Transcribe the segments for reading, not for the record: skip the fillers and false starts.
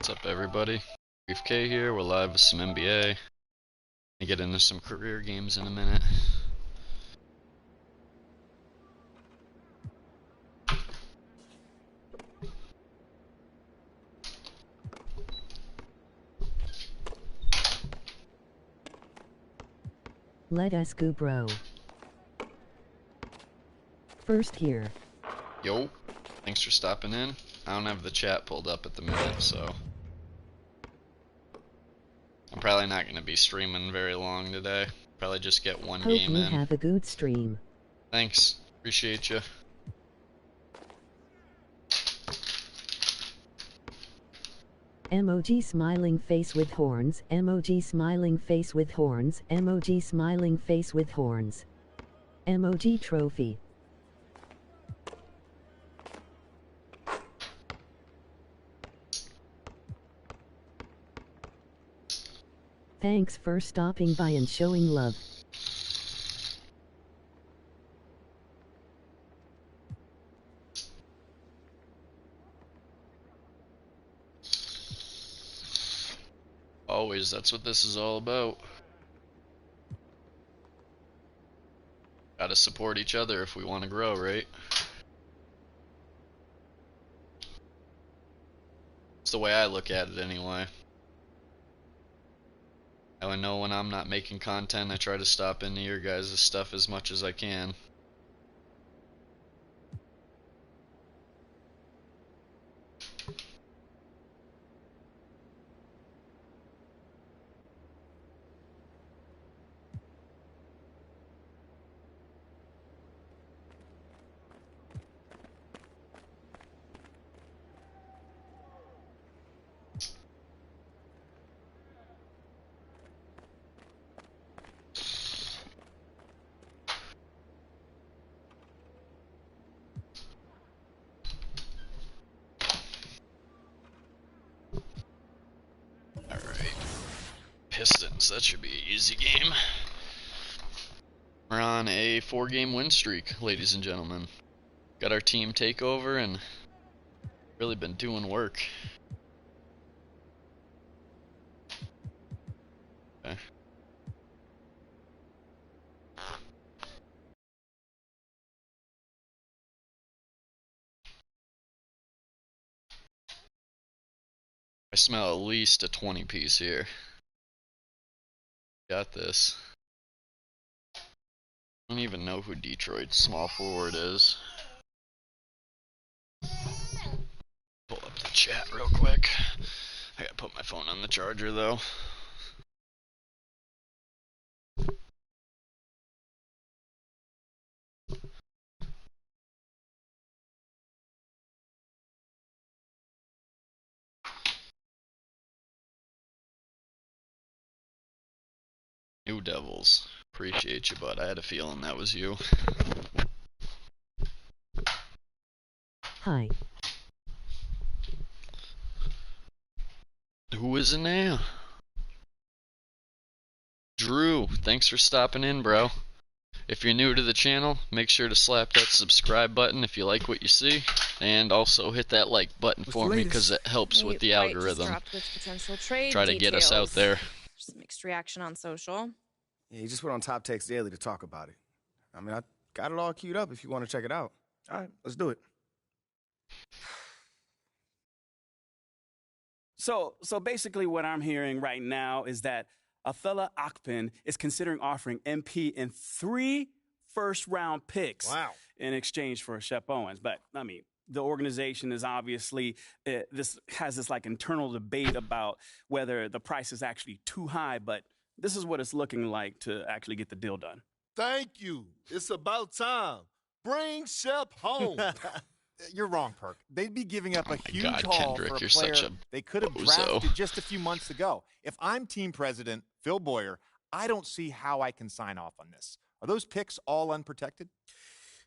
What's up, everybody? Brief K here. We're live with some NBA. I get into some career games in a minute. Let us go, bro. First here. Yo, thanks for stopping in. I don't have the chat pulled up at the minute, so I'm probably not going to be streaming very long today. Probably just get one Hope game you in. have a good stream. Thanks. Appreciate you. Emoji smiling face with horns. Emoji smiling face with horns. Emoji smiling face with horns. Emoji trophy. Thanks for stopping by and showing love. Always, that's what this is all about. Gotta support each other if we want to grow, right? It's the way I look at it anyway. I know when I'm not making content, I try to stop into your guys' stuff as much as I can. Alright. Pistons, that should be an easy game. We're on a 4-game win streak, ladies and gentlemen. Got our team takeover and really been doing work. Okay. I smell at least a 20 piece here. Got this. I don't even know who Detroit's small forward is. Pull up the chat real quick. I gotta put my phone on the charger though. New Devils. Appreciate you, bud. I had a feeling that was you. Hi. Who is in there? Drew, thanks for stopping in, bro. If you're new to the channel, make sure to slap that subscribe button if you like what you see, and also hit that like button for me because it helps with the algorithm. With potential trade Try to get us out there. There's mixed reaction on social. Yeah, he just went on Top Takes Daily to talk about it. I mean, I got it all queued up if you want to check it out. All right, let's do it. So basically what I'm hearing right now is that Athela Akpin is considering offering MP in 3 first-round picks in exchange for Shep Owens. But, I mean, the organization is obviously, this like internal debate about whether the price is actually too high, but this is what it's looking like to actually get the deal done. Thank you. It's about time. Bring Shep home. You're wrong, Perk. They'd be giving up a huge God, haul Kendrick, for a you're player such a they could have bozo. drafted just a few months ago. If I'm team president Phil Boyer, I don't see how I can sign off on this. Are those picks all unprotected?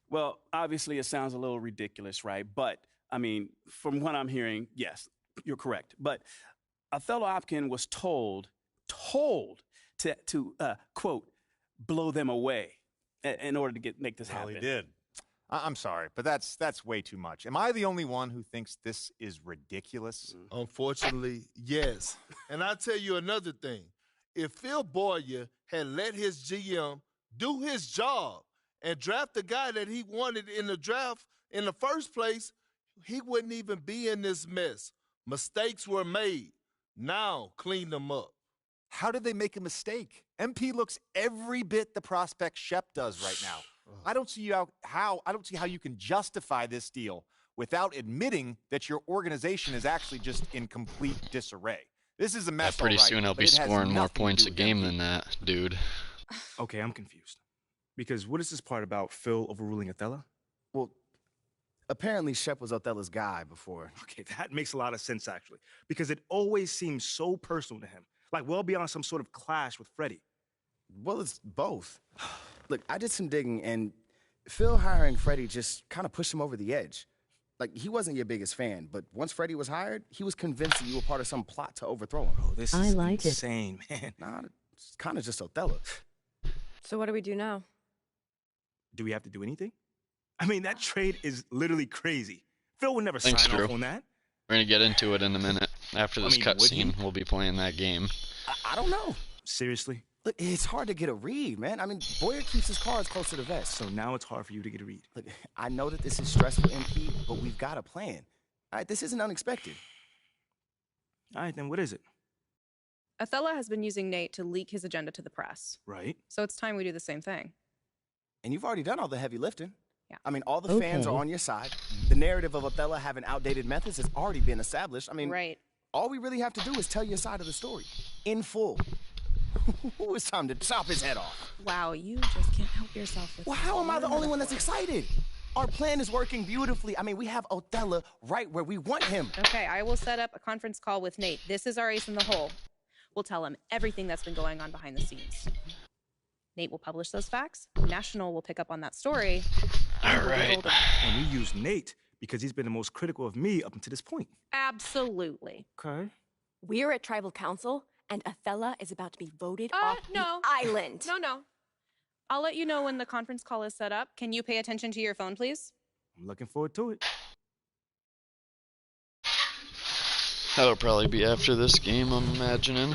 Well, obviously it sounds a little ridiculous, right? But, I mean, from what I'm hearing, yes, you're correct. But Othello Hopkins was told to quote, blow them away in order to make this happen. Well, he did. I'm sorry, but that's way too much. Am I the only one who thinks this is ridiculous? Unfortunately, yes. And I'll tell you another thing. If Phil Boyer had let his GM do his job and draft the guy that he wanted in the draft in the first place, he wouldn't even be in this mess. Mistakes were made. Now clean them up. How did they make a mistake? MP looks every bit the prospect Shep does right now. I don't see how you can justify this deal without admitting that your organization is actually just in complete disarray. This is a mess. Pretty all right, soon I'll but be it has scoring more nothing to points do a with game MP. than that, dude. Okay, I'm confused. Because what is this part about Phil overruling Othello? Well, apparently Shep was Othello's guy before. Okay, that makes a lot of sense, actually. Because it always seems so personal to him. Like well beyond some sort of clash with Freddie. Well, it's both. Look, I did some digging, and Phil hiring Freddie just kind of pushed him over the edge. Like, he wasn't your biggest fan, but once Freddie was hired, he was convinced that you were part of some plot to overthrow him. Bro, this I is like it. insane, man. Nah, it's kind of just Othello. So what do we do now? Do we have to do anything? I mean, that trade is literally crazy. Phil would never Thanks, sign Drew. off on that. We're going to get into it in a minute. After this I mean, would he? cutscene, we'll be playing that game. I don't know. Seriously? Look, it's hard to get a read, man. I mean, Boyer keeps his cards close to the vest. So now it's hard for you to get a read. Look, I know that this is stressful, MP, but we've got a plan. All right, this isn't unexpected. All right, then what is it? Othello has been using Nate to leak his agenda to the press. Right? So it's time we do the same thing. And you've already done all the heavy lifting. Yeah. I mean, all the fans are on your side. The narrative of Othello having outdated methods has already been established. I mean, Right. all we really have to do is tell your side of the story in full. It's time to chop his head off. Wow, you just can't help yourself with Well, how am I the only one that's excited? Our plan is working beautifully. I mean, we have Othello right where we want him. Okay, I will set up a conference call with Nate. This is our ace in the hole. We'll tell him everything that's been going on behind the scenes. Nate will publish those facts. National will pick up on that story. All right. And we use Nate because he's been the most critical of me up until this point. Absolutely. Okay. We're at Tribal Council, and Othello is about to be voted off no. the island. No. I'll let you know when the conference call is set up. Can you pay attention to your phone, please? I'm looking forward to it. That'll probably be after this game, I'm imagining.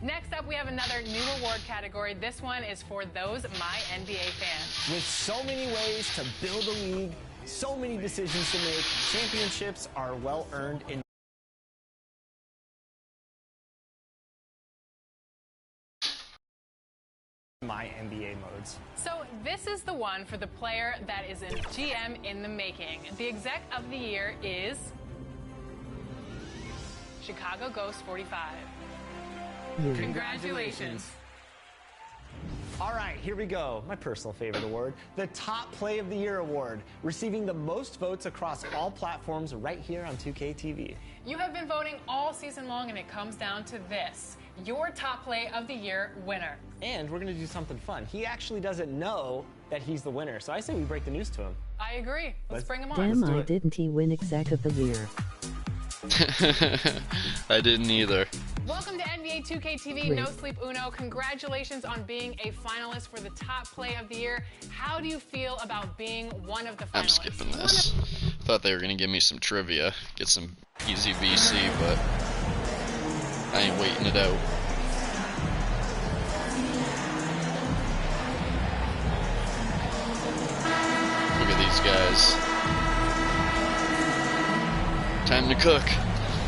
Next up, we have another new award category. This one is for those MyNBA fans. With so many ways to build a league, so many decisions to make, championships are well earned in MyNBA modes. So this is the one for the player that is a GM in the making. The exec of the year is Chicago Ghost 45. Congratulations. All right, here we go. My personal favorite award, the Top Play of the Year award, receiving the most votes across all platforms right here on 2K TV. You have been voting all season long, and it comes down to this: your Top Play of the Year winner. And we're going to do something fun. He actually doesn't know that he's the winner, so I say we break the news to him. I agree. Let's bring him on. Damn, I didn't he win exec of the year. I didn't either. Welcome to NBA 2K TV, Great. No Sleep Uno. Congratulations on being a finalist for the Top Play of the Year. How do you feel about being one of the finalists? I'm skipping this. Thought they were going to give me some trivia, get some easy VC, but I ain't waiting it out. Look at these guys. Time to cook.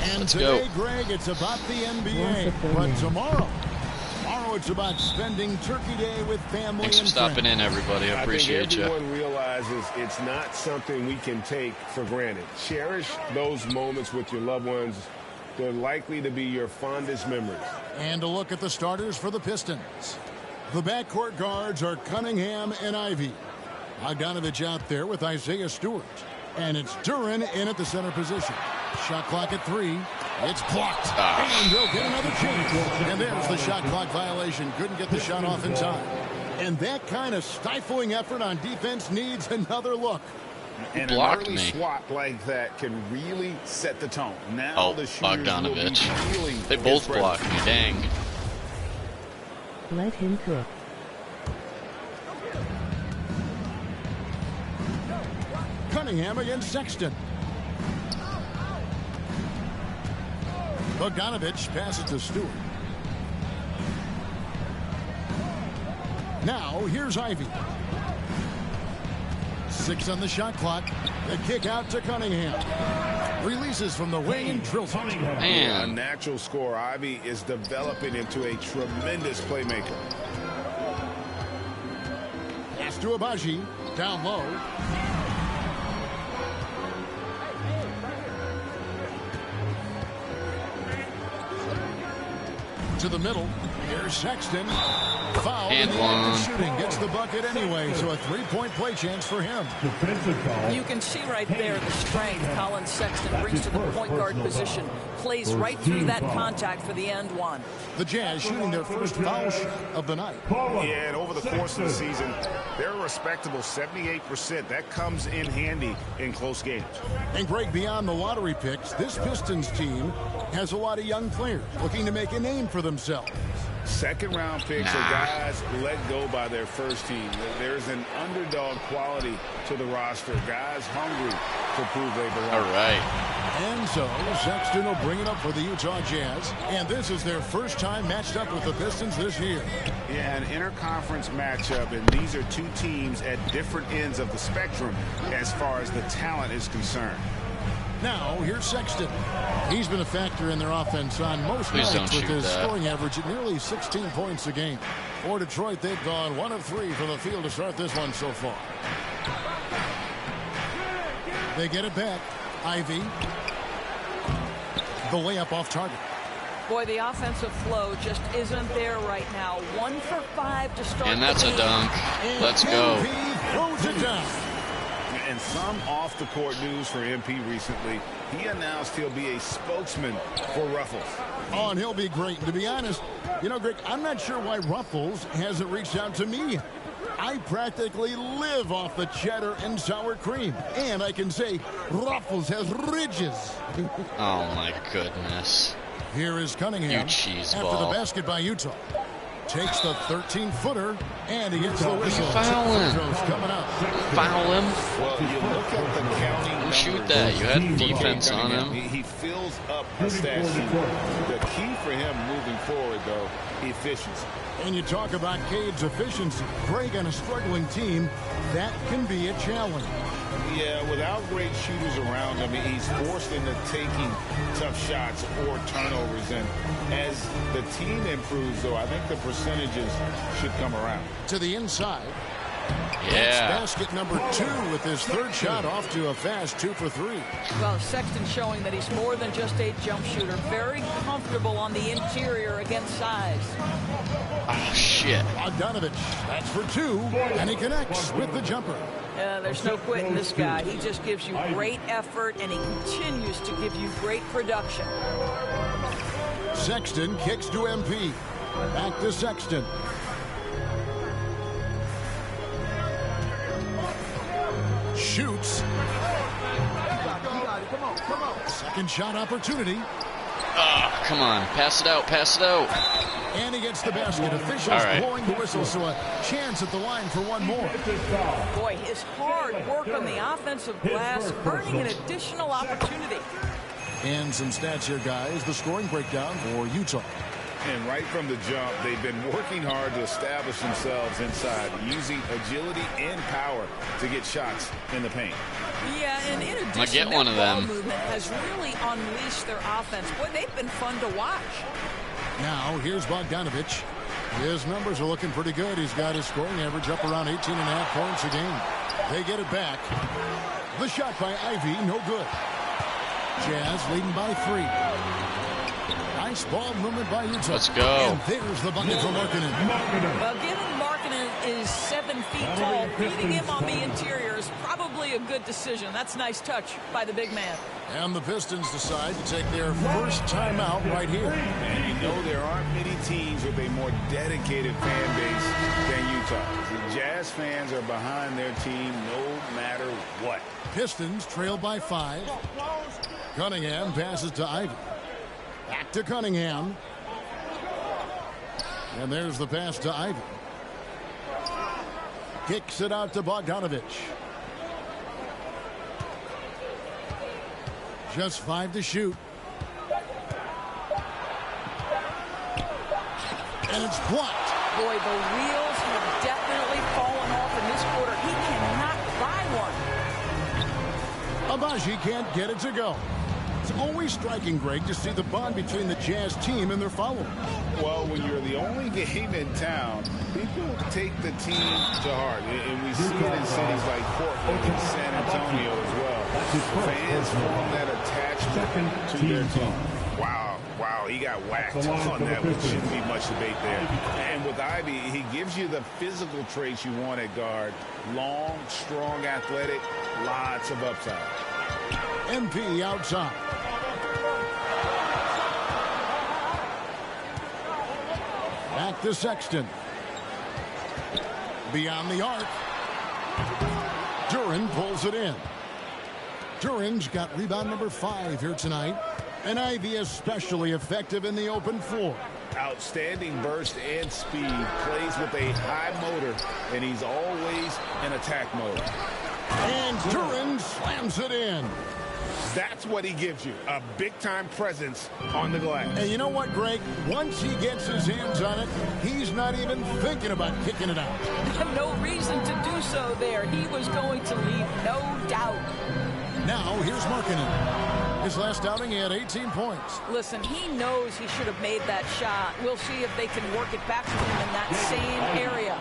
And Let's today, go. Greg, it's about the NBA. Wonderful. But tomorrow it's about spending Turkey Day with family Thanks for and stopping friends. in, everybody. I appreciate you. Everyone realizes it's not something we can take for granted. Cherish those moments with your loved ones. They're likely to be your fondest memories. And a look at the starters for the Pistons. The backcourt guards are Cunningham and Ivy. Bogdanovich out there with Isaiah Stewart. And it's Duran in at the center position. Shot clock at 3. It's blocked. And they'll get another chance. And there's the shot clock violation. Couldn't get the shot off in time. And that kind of stifling effort on defense needs another look. And blocked an early me. swat like that can really set the tone. Now Oh, the shooters will be Bogdanovich. feeling They his both presence. blocked me, dang. Let him cook. Cunningham against Sexton. Bogdanovich passes to Stewart. Now, here's Ivy. 6 on the shot clock. The kick out to Cunningham. Releases from the wing and drills it. A natural scorer. Ivy is developing into a tremendous playmaker. Pass to Abaji. Down low. To the middle. Here's Sexton. Foul in the act of shooting. Gets the bucket anyway, so a 3-point play chance for him. You can see right there the strength Colin Sexton brings to the point guard position. Plays right through that contact for the end one. The Jazz shooting their first foul shot of the night. Yeah, and over the course of the season, they're a respectable 78%. That comes in handy in close games. And Greg, beyond the lottery picks, this Pistons team has a lot of young players looking to make a name for themselves. Second-round picks are guys let go by their first team. There's an underdog quality to the roster. Guys hungry to prove they belong. All right. And so Sexton will bring it up for the Utah Jazz. And this is their first time matched up with the Pistons this year. Yeah, an interconference matchup, and these are two teams at different ends of the spectrum as far as the talent is concerned. Now, here's Sexton. He's been a factor in their offense on most Please nights with his that. scoring average at nearly 16 points a game. For Detroit, they've gone 1 of 3 from the field to start this one so far. They get it back. Ivy. The layup off target. Boy, the offensive flow just isn't there right now. 1 for 5 to start. And that's a dunk. Let's go. MP throws it down. And some off-the-court news for MP recently. He announced he'll be a spokesman for Ruffles. Oh, and he'll be great. And to be honest, you know, Greg, I'm not sure why Ruffles hasn't reached out to me. I practically live off the cheddar and sour cream. And I can say Ruffles has ridges. Oh, my goodness. Here is Cunningham You cheese after ball. the basket by Utah. Takes the 13-footer, and he gets the whistle. Foul him. Coming up. Foul him. Well, you look at the counting Shoot numbers that. You had for defense on Cunningham. him. He fills up a stat sheet. The key for him moving forward, though, efficiency. And you talk about Cade's efficiency. Greg on a struggling team, that can be a challenge. Yeah, without great shooters around him, he's forced into taking tough shots or turnovers. And as the team improves, though, I think the percentages should come around. To the inside. That's Yeah. basket number 2 with his third shot off to a fast 2 for 3. Well, Sexton showing that he's more than just a jump shooter. Very comfortable on the interior against size. Oh, shit. Bogdanovich, that's for 2, and he connects with the jumper. There's no quitting this guy. He just gives you great effort, and he continues to give you great production. Sexton kicks to MP. Back to Sexton. Shoots. Come on. Second shot opportunity. Oh, come on. Pass it out. Pass it out. And he gets the basket. Officials All right. blowing the whistle, so a chance at the line for one more. Boy, his hard work on the offensive glass, earning an additional opportunity. And some stats here, guys. The scoring breakdown for Utah. And right from the jump, they've been working hard to establish themselves inside, using agility and power to get shots in the paint. Yeah, and in addition, I get their one of ball them. movement has really unleashed their offense. Boy, they've been fun to watch. Now, here's Bogdanovich. His numbers are looking pretty good. He's got his scoring average up around 18.5 points a game. They get it back. The shot by Ivy, no good. Jazz leading by 3. Nice ball movement by Utah. Let's go. And there's the bucket for Markkanen. Well, given Markkanen is 7 feet tall, beating him on the interior is probably a good decision. That's a nice touch by the big man. And the Pistons decide to take their first timeout right here. And you know there aren't many teams with a more dedicated fan base than Utah. The Jazz fans are behind their team no matter what. Pistons trail by 5. Cunningham passes to Ivy. Back to Cunningham. And there's the pass to Ivy. Kicks it out to Bogdanovich. Just 5 to shoot. And it's blocked. Boy, the wheels have definitely fallen off in this quarter. He cannot buy one. Abaji can't get it to go. It's always striking, Greg, to see the bond between the Jazz team and their followers. Well, when you're the only game in town, people take the team to heart. And we see it in cities like Portland and San Antonio as well. Fans form that attachment to their team. Wow, he got whacked on that, which shouldn't be much debate there. And with Ivy, he gives you the physical traits you want at guard. Long, strong, athletic, lots of upside. MP outside. Back to Sexton. Beyond the arc. Duran pulls it in. Duran's got rebound number 5 here tonight. And Ivy especially effective in the open floor. Outstanding burst and speed. Plays with a high motor, and he's always in attack mode. And Duran slams it in. That's what he gives you, a big-time presence on the glass. And you know what, Greg? Once he gets his hands on it, he's not even thinking about kicking it out. No reason to do so there. He was going to leave, no doubt. Now, here's Markkanen. His last outing, he had 18 points. Listen, he knows he should have made that shot. We'll see if they can work it back to him in that same area.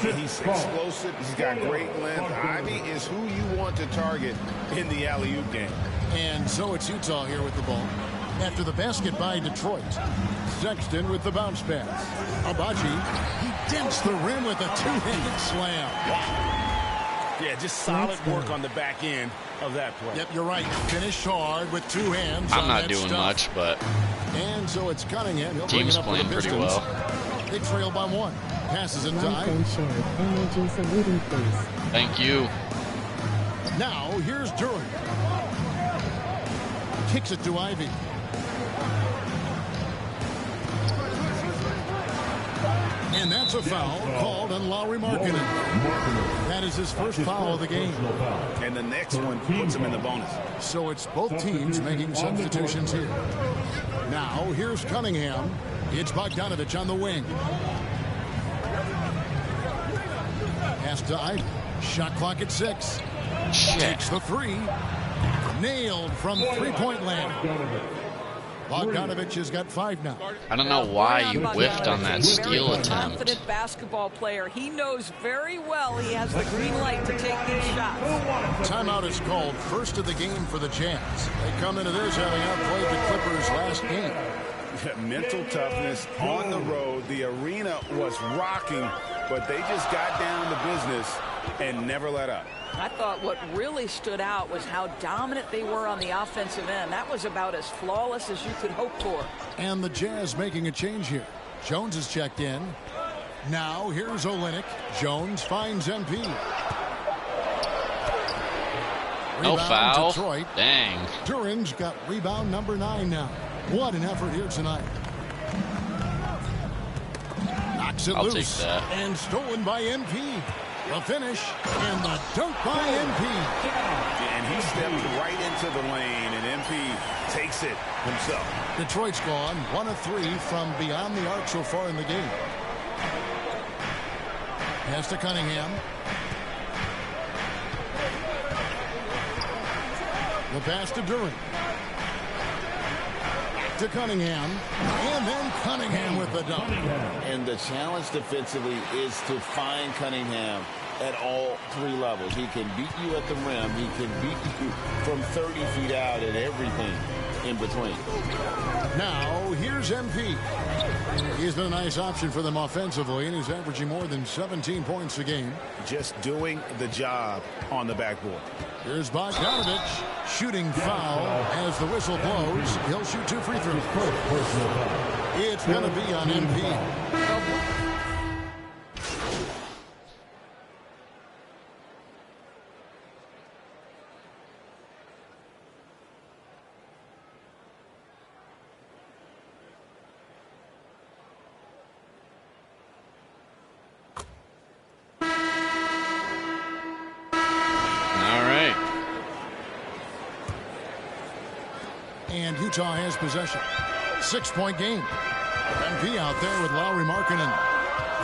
He's explosive. He's got great length. Ivy is who you want to target in the alley-oop game. And so it's Utah here with the ball. After the basket by Detroit. Sexton with the bounce pass. Abaji, he dents the rim with a two-handed slam. Yeah, just solid work on the back end of that play. Yep, you're right. Finish hard with 2 hands. I'm not doing much, but and so it's Cunningham. He'll team's playing pretty well. They trail by 1. Passes it to Ivy. Thank you. Now here's Duran. Kicks it to Ivy. And that's a foul called on Lauri Markkanen. That is his first foul of the game. And the next one puts him in the bonus. So it's both teams making substitutions here. Now here's Cunningham. It's Bogdanovich on the wing. Pass to Ivy. Shot clock at 6. Takes the 3. Nailed from three-point land. Bogdanovich has got 5 now. I don't know why you whiffed on that steal attempt. Confident basketball player. He knows very well he has the green light to take these shots. Timeout is called. First of the game for the Jazz. They come into this having outplayed the Clippers last game. Mental toughness on the road. The arena was rocking, but they just got down to business and never let up. I thought what really stood out was how dominant they were on the offensive end. That was about as flawless as you could hope for. And the Jazz making a change here. Jones is checked in. Now here's Olynyk. Jones finds MP. No foul. Detroit. Dang. Duran's got rebound number 9 now. What an effort here tonight. Knocks it I'll loose. take that. And stolen by MP. The finish and the dunk by MP. And he stepped right into the lane, and MP takes it himself. Detroit's gone 1 of 3 from beyond the arc so far in the game. Pass to Cunningham. The pass to Duran. To Cunningham. And then Cunningham with the dunk. And the challenge defensively is to find Cunningham at all 3 levels. He can beat you at the rim. He can beat you from 30 feet out and everything in between. Now, here's MP. He's been a nice option for them offensively, and he's averaging more than 17 points a game. Just doing the job on the backboard. Here's Bogdanovich. Shooting foul as the whistle blows. He'll shoot 2 free throws. It's going to be on MP. And Utah has possession. 6-point game. MP out there with Lowry Markkanen.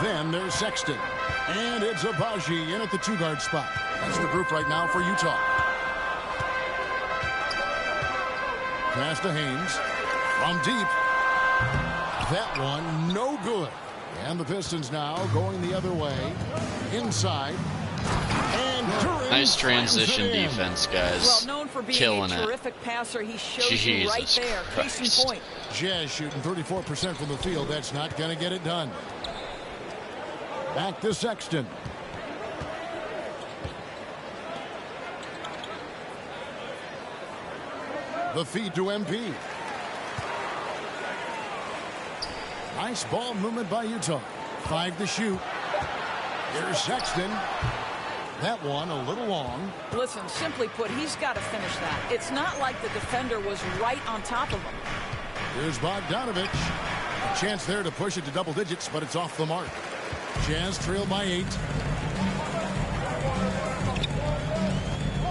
Then there's Sexton. And it's Abaji in at the 2-guard spot. That's the group right now for Utah. Pass to Haynes. From deep. That one no good. And the Pistons now going the other way. Inside. And nice transition defense, guys. Well, known for being killing a terrific passer, he shows you right there. Case in point. Jazz shooting 34% from the field. That's not going to get it done. Back to Sexton. The feed to MP. Nice ball movement by Utah. 5 to shoot. Here's Sexton. That one a little long. Listen, simply put, he's got to finish that. It's not like the defender was right on top of him. Here's Bogdanovich. A chance there to push it to double digits, but it's off the mark. Jazz trail by 8.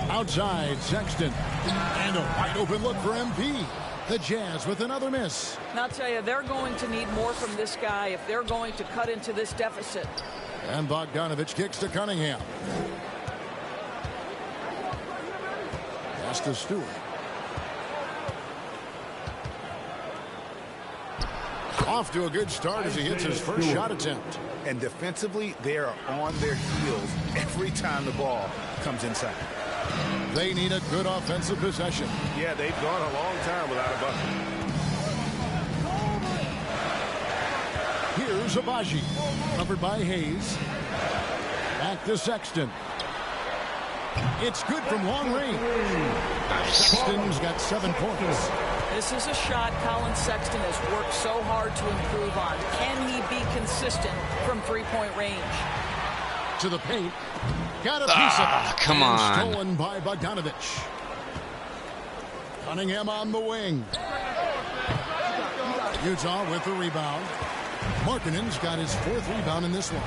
Outside, Sexton. And a wide open look for MP. The Jazz with another miss. And I'll tell you, they're going to need more from this guy if they're going to cut into this deficit. And Bogdanovich kicks to Cunningham. Pass to Stewart. Off to a good start as he hits his first shot attempt. And defensively, they are on their heels every time the ball comes inside. They need a good offensive possession. Yeah, they've gone a long time without a bucket. Here's Abaji. Covered by Hayes. Back to Sexton. It's good from long range. Sexton's got 7 points. This is a shot Colin Sexton has worked so hard to improve on. Can he be consistent from 3-point range? To the paint. Got a piece of it. Come on. Stolen by Bogdanovich. Cunningham on the wing. Utah with the rebound. Markkanen's got his 4th rebound in this one.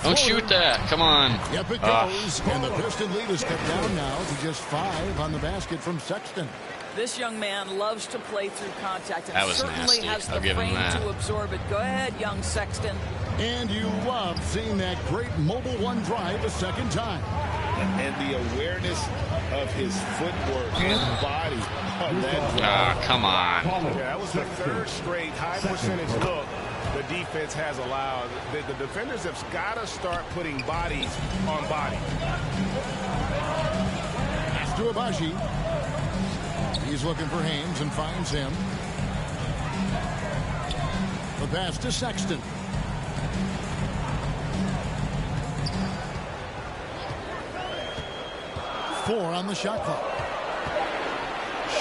Don't shoot that. Come on. Yep, it goes. And the Piston lead is cut down now to just 5 on the basket from Sexton. This young man loves to play through contact and That was certainly nasty. has I'll the give him frame that. to absorb it. Go ahead, young Sexton. And you love seeing that great mobile one drive a second time. And the awareness of his footwork and body on that drive. Come on. Yeah, that was the 3rd straight high percentage look the defense has allowed. The defenders have got to start putting bodies on body. Pass to Abaji. He's looking for Haynes and finds him. The pass to Sexton. Four on the shot clock.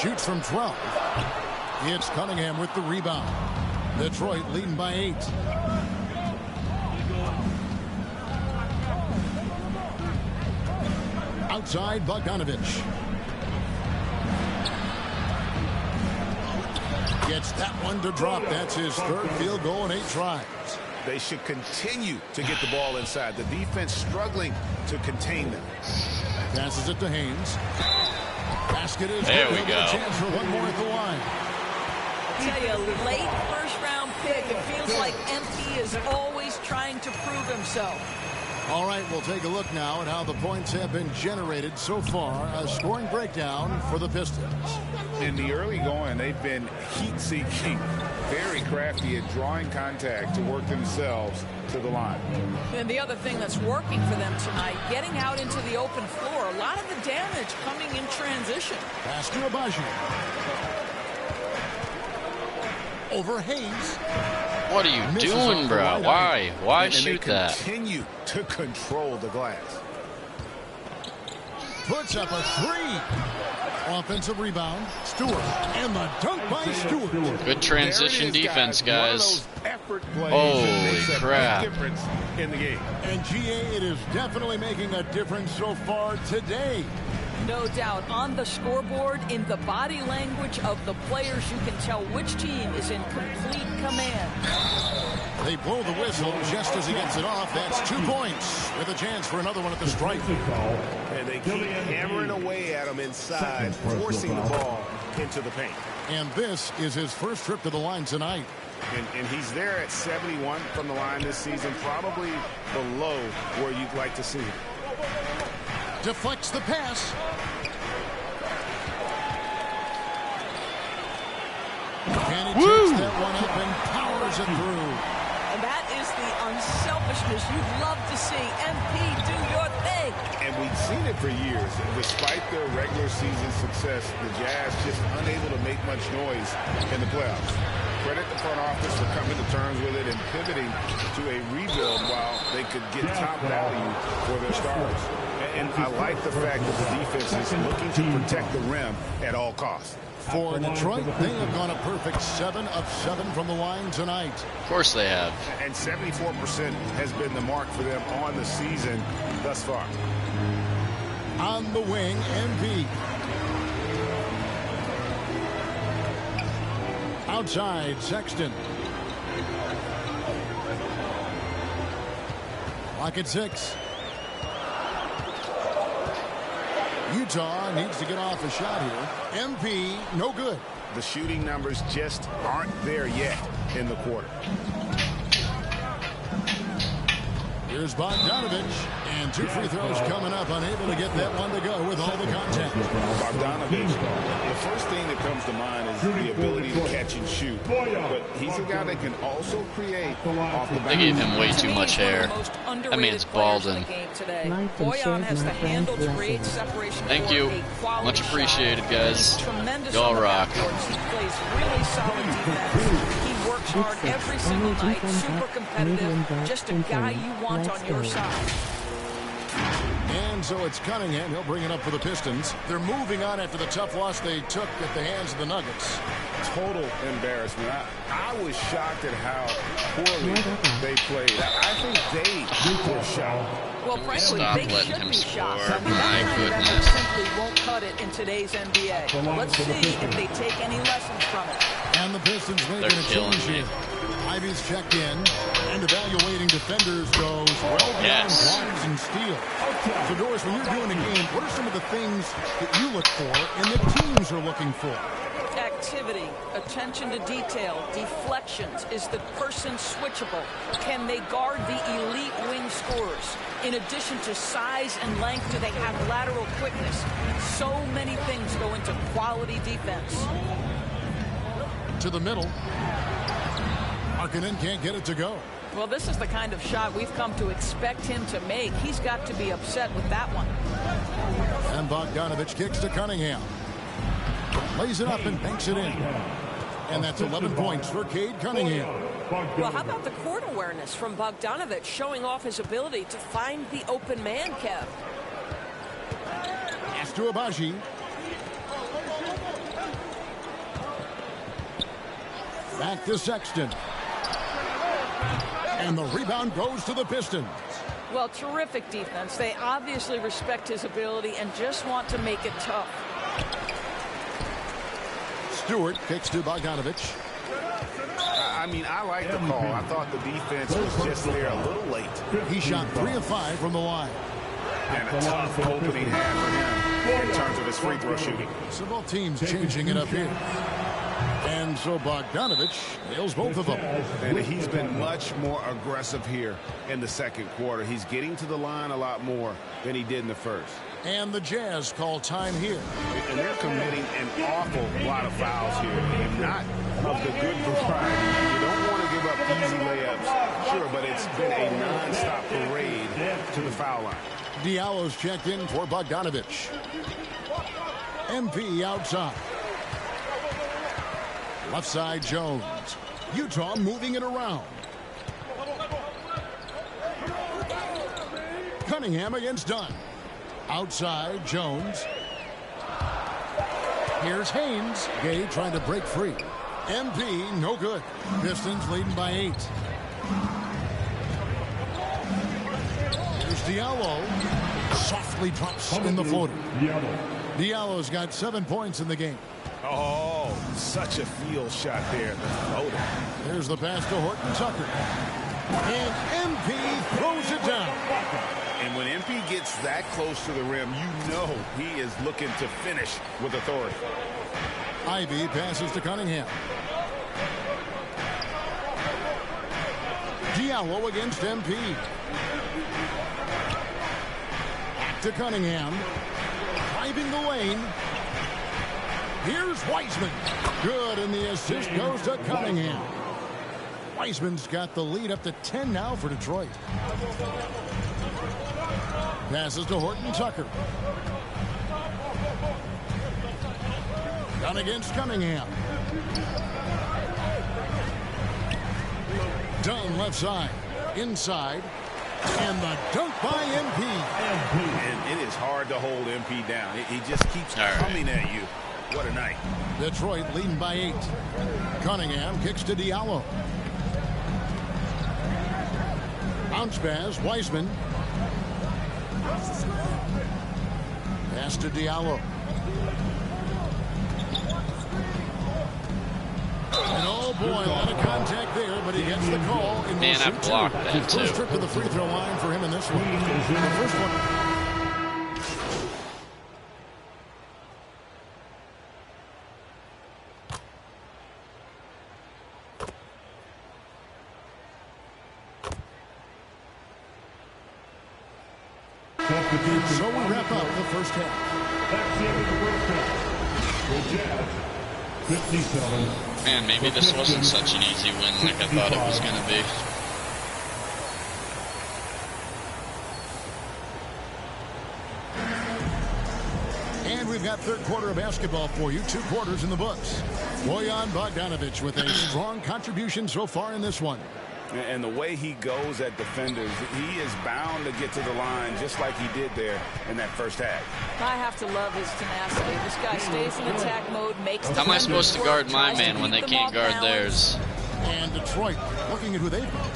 Shoots from 12. It's Cunningham with the rebound. Detroit leading by 8. Outside, Bogdanovich. Gets that one to drop. That's his 3rd field goal in 8 tries. They should continue to get the ball inside. The defense struggling to contain them. Passes it to Haynes. Basket is there good. we He'll go. get a chance for one more at the line. I tell you, late 1st-round pick. It feels like MP is always trying to prove himself. All right, we'll take a look now at how the points have been generated so far. A scoring breakdown for the Pistons. In the early going, they've been heat-seeking, very crafty at drawing contact to work themselves to the line. And the other thing that's working for them tonight, getting out into the open floor. A lot of the damage coming in transition. Pass to Abaji. Over Hayes. What are you doing, bro? Why? Why shoot that? Continue to control the glass. Puts up a 3. Offensive rebound. Stewart. And the dunk by Stewart. Good transition defense, guys. Effort plays Holy crap. difference in the game. And GA, it is definitely making a difference so far today. No doubt. On the scoreboard, in the body language of the players, you can tell which team is in complete command. They blow the whistle just as he gets it off. That's 2 points with a chance for another one at the stripe. And they keep hammering away at him inside, forcing the ball into the paint. And this is his first trip to the line tonight. And he's there at 71 from the line this season, probably below where you'd like to see him. Deflects the pass. And he takes that one up and powers it through. And that is the unselfishness you'd love to see. MP, do your thing. And we've seen it for years. Despite their regular season success, the Jazz just unable to make much noise in the playoffs. Credit the front office for coming to terms with it and pivoting to a rebuild while they could get top value for their stars. And I like the fact that the defense is looking to protect the rim at all costs. For Detroit, they have gone a perfect 7 of 7 from the line tonight. Of course they have. And 74% has been the mark for them on the season thus far. On the wing, MV. Outside, Sexton. Clock at 6. Utah needs to get off a shot here. MP, no good. The shooting numbers just aren't there yet in the quarter. Here's Bogdanovich, and 2 free throws coming up, unable to get that one to go with all the contact. Bogdanovich, the first thing that comes to mind is the ability to catch and shoot. But he's a guy that can also create off the bounce. They gave him way too much hair. That man's balding. Boyan has the handle to create separation. Thank you. Much appreciated, guys. Y'all rock. He plays really solid defense. He works hard every single night, super competitive, just a guy you want on your side. And so it's Cunningham. He'll bring it up for the Pistons. They're moving on after the tough loss they took at the hands of the Nuggets. Total embarrassment. I was shocked at how poorly they played. I think they were shocked. Well, frankly, they should be shocked. I mean, My goodness. simply won't cut it in today's NBA. Let's see if they take any lessons from it. And the Pistons making a change here. Ivy's checked in, and evaluating defenders goes well beyond blocks and steals. So, Doris, when you're doing a game, what are some of the things that you look for and the teams are looking for? Activity, attention to detail, deflections. Is the person switchable? Can they guard the elite wing scorers? In addition to size and length, do they have lateral quickness? So many things go into quality defense. To the middle. Markkanen can't get it to go. Well, this is the kind of shot we've come to expect him to make. He's got to be upset with that one. And Bogdanovich kicks to Cunningham. Lays it up and banks it in. And that's 11 points for Cade Cunningham. Well, how about the court awareness from Bogdanovich, showing off his ability to find the open man, Kev? Pass to Abaji. Back to Sexton. And the rebound goes to the Pistons. Well, terrific defense. They obviously respect his ability and just want to make it tough. Stewart kicks to Bogdanovich. I mean, I like the call. I thought the defense was just there a little late. He shot 3 of 5 from the line. And a tough opening half for him in terms of his free throw shooting. So both teams changing it up here. And so Bogdanovich nails both of them. And he's been much more aggressive here in the second quarter. He's getting to the line a lot more than he did in the first. And the Jazz call time here. And they're committing an awful lot of fouls here, and not of the good variety. You don't want to give up easy layups, sure, but it's been a nonstop parade to the foul line. Diallo's checked in for Bogdanovich. MP outside. Left side, Jones. Utah moving it around. Cunningham against Dunn. Outside, Jones. Here's Haynes. Gay trying to break free. MP, no good. Pistons leading by 8. Here's Diallo. Softly drops in the floater. Diallo's got 7 points in the game. Oh, such a field shot there. The floater. There's the pass to Horton Tucker. And MP throws it down. gets that close to the rim, you know he is looking to finish with authority. Ivy passes to Cunningham. Diallo against MP. Back to Cunningham. Driving the lane. Here's Wiseman. Good, and the assist goes to Cunningham. Wiseman's got the lead up to 10 now for Detroit. Passes to Horton Tucker. Done against Cunningham. Dunn left side. Inside. And the dunk by MP. And it is hard to hold MP down. He just keeps coming at you. What a night. Detroit leading by 8. Cunningham kicks to Diallo. Bounce pass, Wiseman. Pass to Diallo. And oh boy, a lot of contact there, but he gets the call. Man, I blocked that too. First trip to the free throw line for him in this one. The first one. So we wrap up the first half. That's the end of the first half. The Jazz, 57. Man, maybe this wasn't such an easy win like I thought it was going to be. And we've got third quarter of basketball for you. 2 quarters in the books. Bojan Bogdanovic with a strong contribution so far in this one. And the way he goes at defenders, he is bound to get to the line just like he did there in that first half. I have to love his tenacity. This guy stays in attack mode, makes. How am I supposed to guard my man when they can't guard theirs? And Detroit looking at who they've got.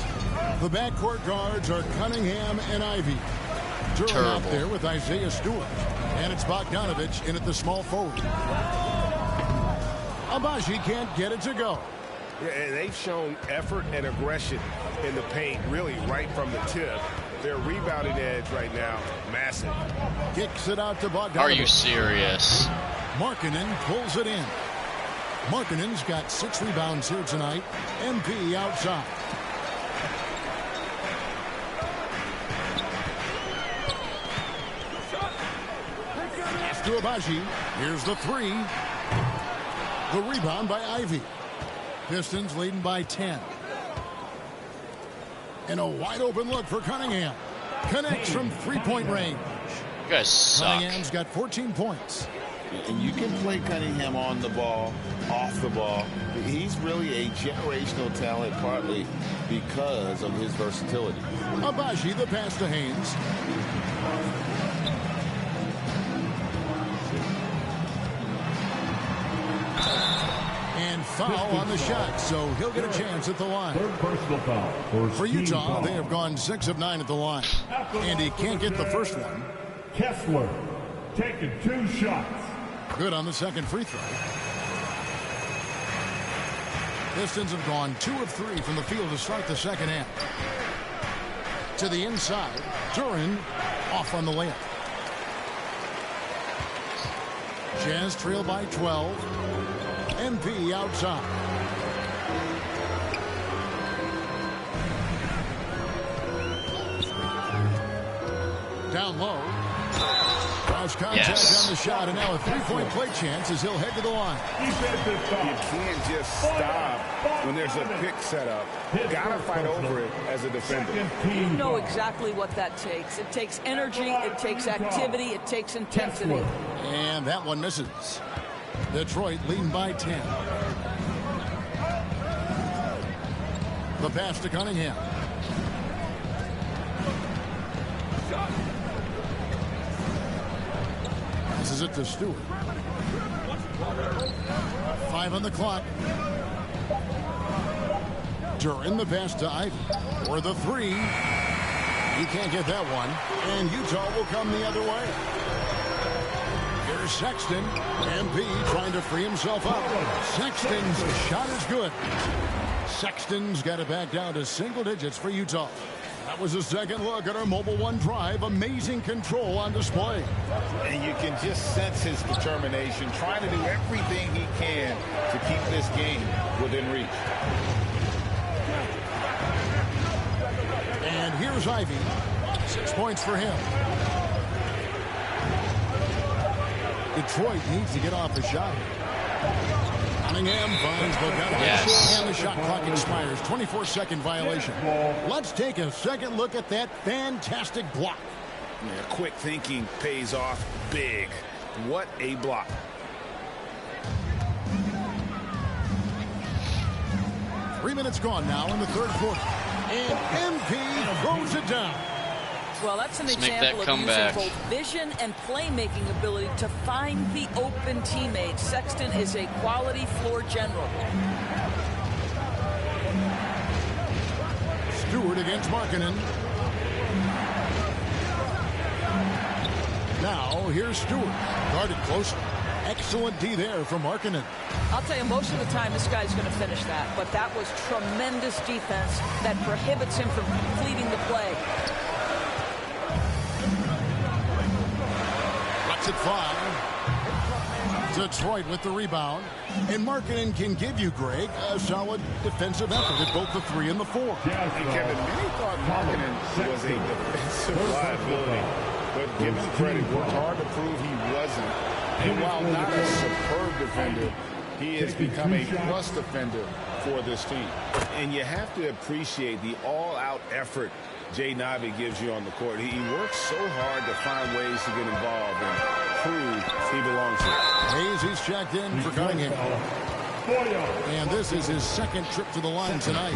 The backcourt guards are Cunningham and Ivy. Durham out there with Isaiah Stewart. And it's Bogdanovic in at the small forward. Abaji can't get it to go. Yeah, and they've shown effort and aggression in the paint, really right from the tip. Their rebounding edge right now, massive. Kicks it out to Bogdanovic. Are you serious? Markkanen pulls it in. Markkanen's got 6 rebounds here tonight. MP outside. Pass to Abaji. Here's the 3. The rebound by Ivy. Pistons leading by 10. And a wide open look for Cunningham. Connects from 3-point range. You guys suck. Cunningham's got 14 points. And you can play Cunningham on the ball, off the ball. He's really a generational talent, partly because of his versatility. Abaji, the pass to Haynes. And foul on the shot, so he'll get a chance at the line. Third personal foul for Utah, they have gone 6 of 9 at the line. And he can't get the first one. Kessler taking 2 shots. Good on the second free throw. Pistons have gone 2 of 3 from the field to start the second half. To the inside, Duran off on the layup. Jazz trail by 12. MP outside. Down low. Cross contact on the shot, and now a 3-point play chance as he'll head to the line. You can't just stop when there's a pick set up. Gotta fight over it as a defender. You know exactly what that takes. It takes energy, it takes activity, it takes intensity. And that one misses. Detroit leading by 10. The pass to Cunningham. Passes it to Stewart. 5 on the clock. Duran the pass to Ivy. For the 3. He can't get that one. And Utah will come the other way. Here's Sexton. MP trying to free himself up. Sexton's shot is good. Sexton's got it back down to single digits for Utah. That was a second look at our Mobile One drive. Amazing control on display. And you can just sense his determination, trying to do everything he can to keep this game within reach. And here's Ivy. 6 points for him. Detroit needs to get off the shot. Cunningham finds Bogdanovich. Yes. And the shot clock expires. 24-second violation. Let's take a second look at that fantastic block. Yeah, quick thinking pays off big. What a block. Three minutes gone now in the third quarter. And MP throws it down. Well, that's an Let's make example that of using comeback. both vision and playmaking ability to find the open teammate. Sexton is a quality floor general. Stewart against Markkanen. Now, here's Stewart. Guarded close. Excellent D there from Markkanen. I'll tell you, most of the time this guy's going to finish that, but that was tremendous defense that prohibits him from completing the play. At 5. Detroit with the rebound. And Markkanen can give you, Greg, a solid defensive effort at both the 3 and the 4. Hey, Kevin, many thought Markkanen was a defensive liability, but give him credit, worked hard to prove he wasn't. And while not a superb defender, he has become a plus defender for this team. And you have to appreciate the all-out effort Jaden Ivey gives you on the court. He works so hard to find ways to get involved and prove he belongs here. Hayes, he's checked in for Cunningham. And this is his second trip to the line tonight.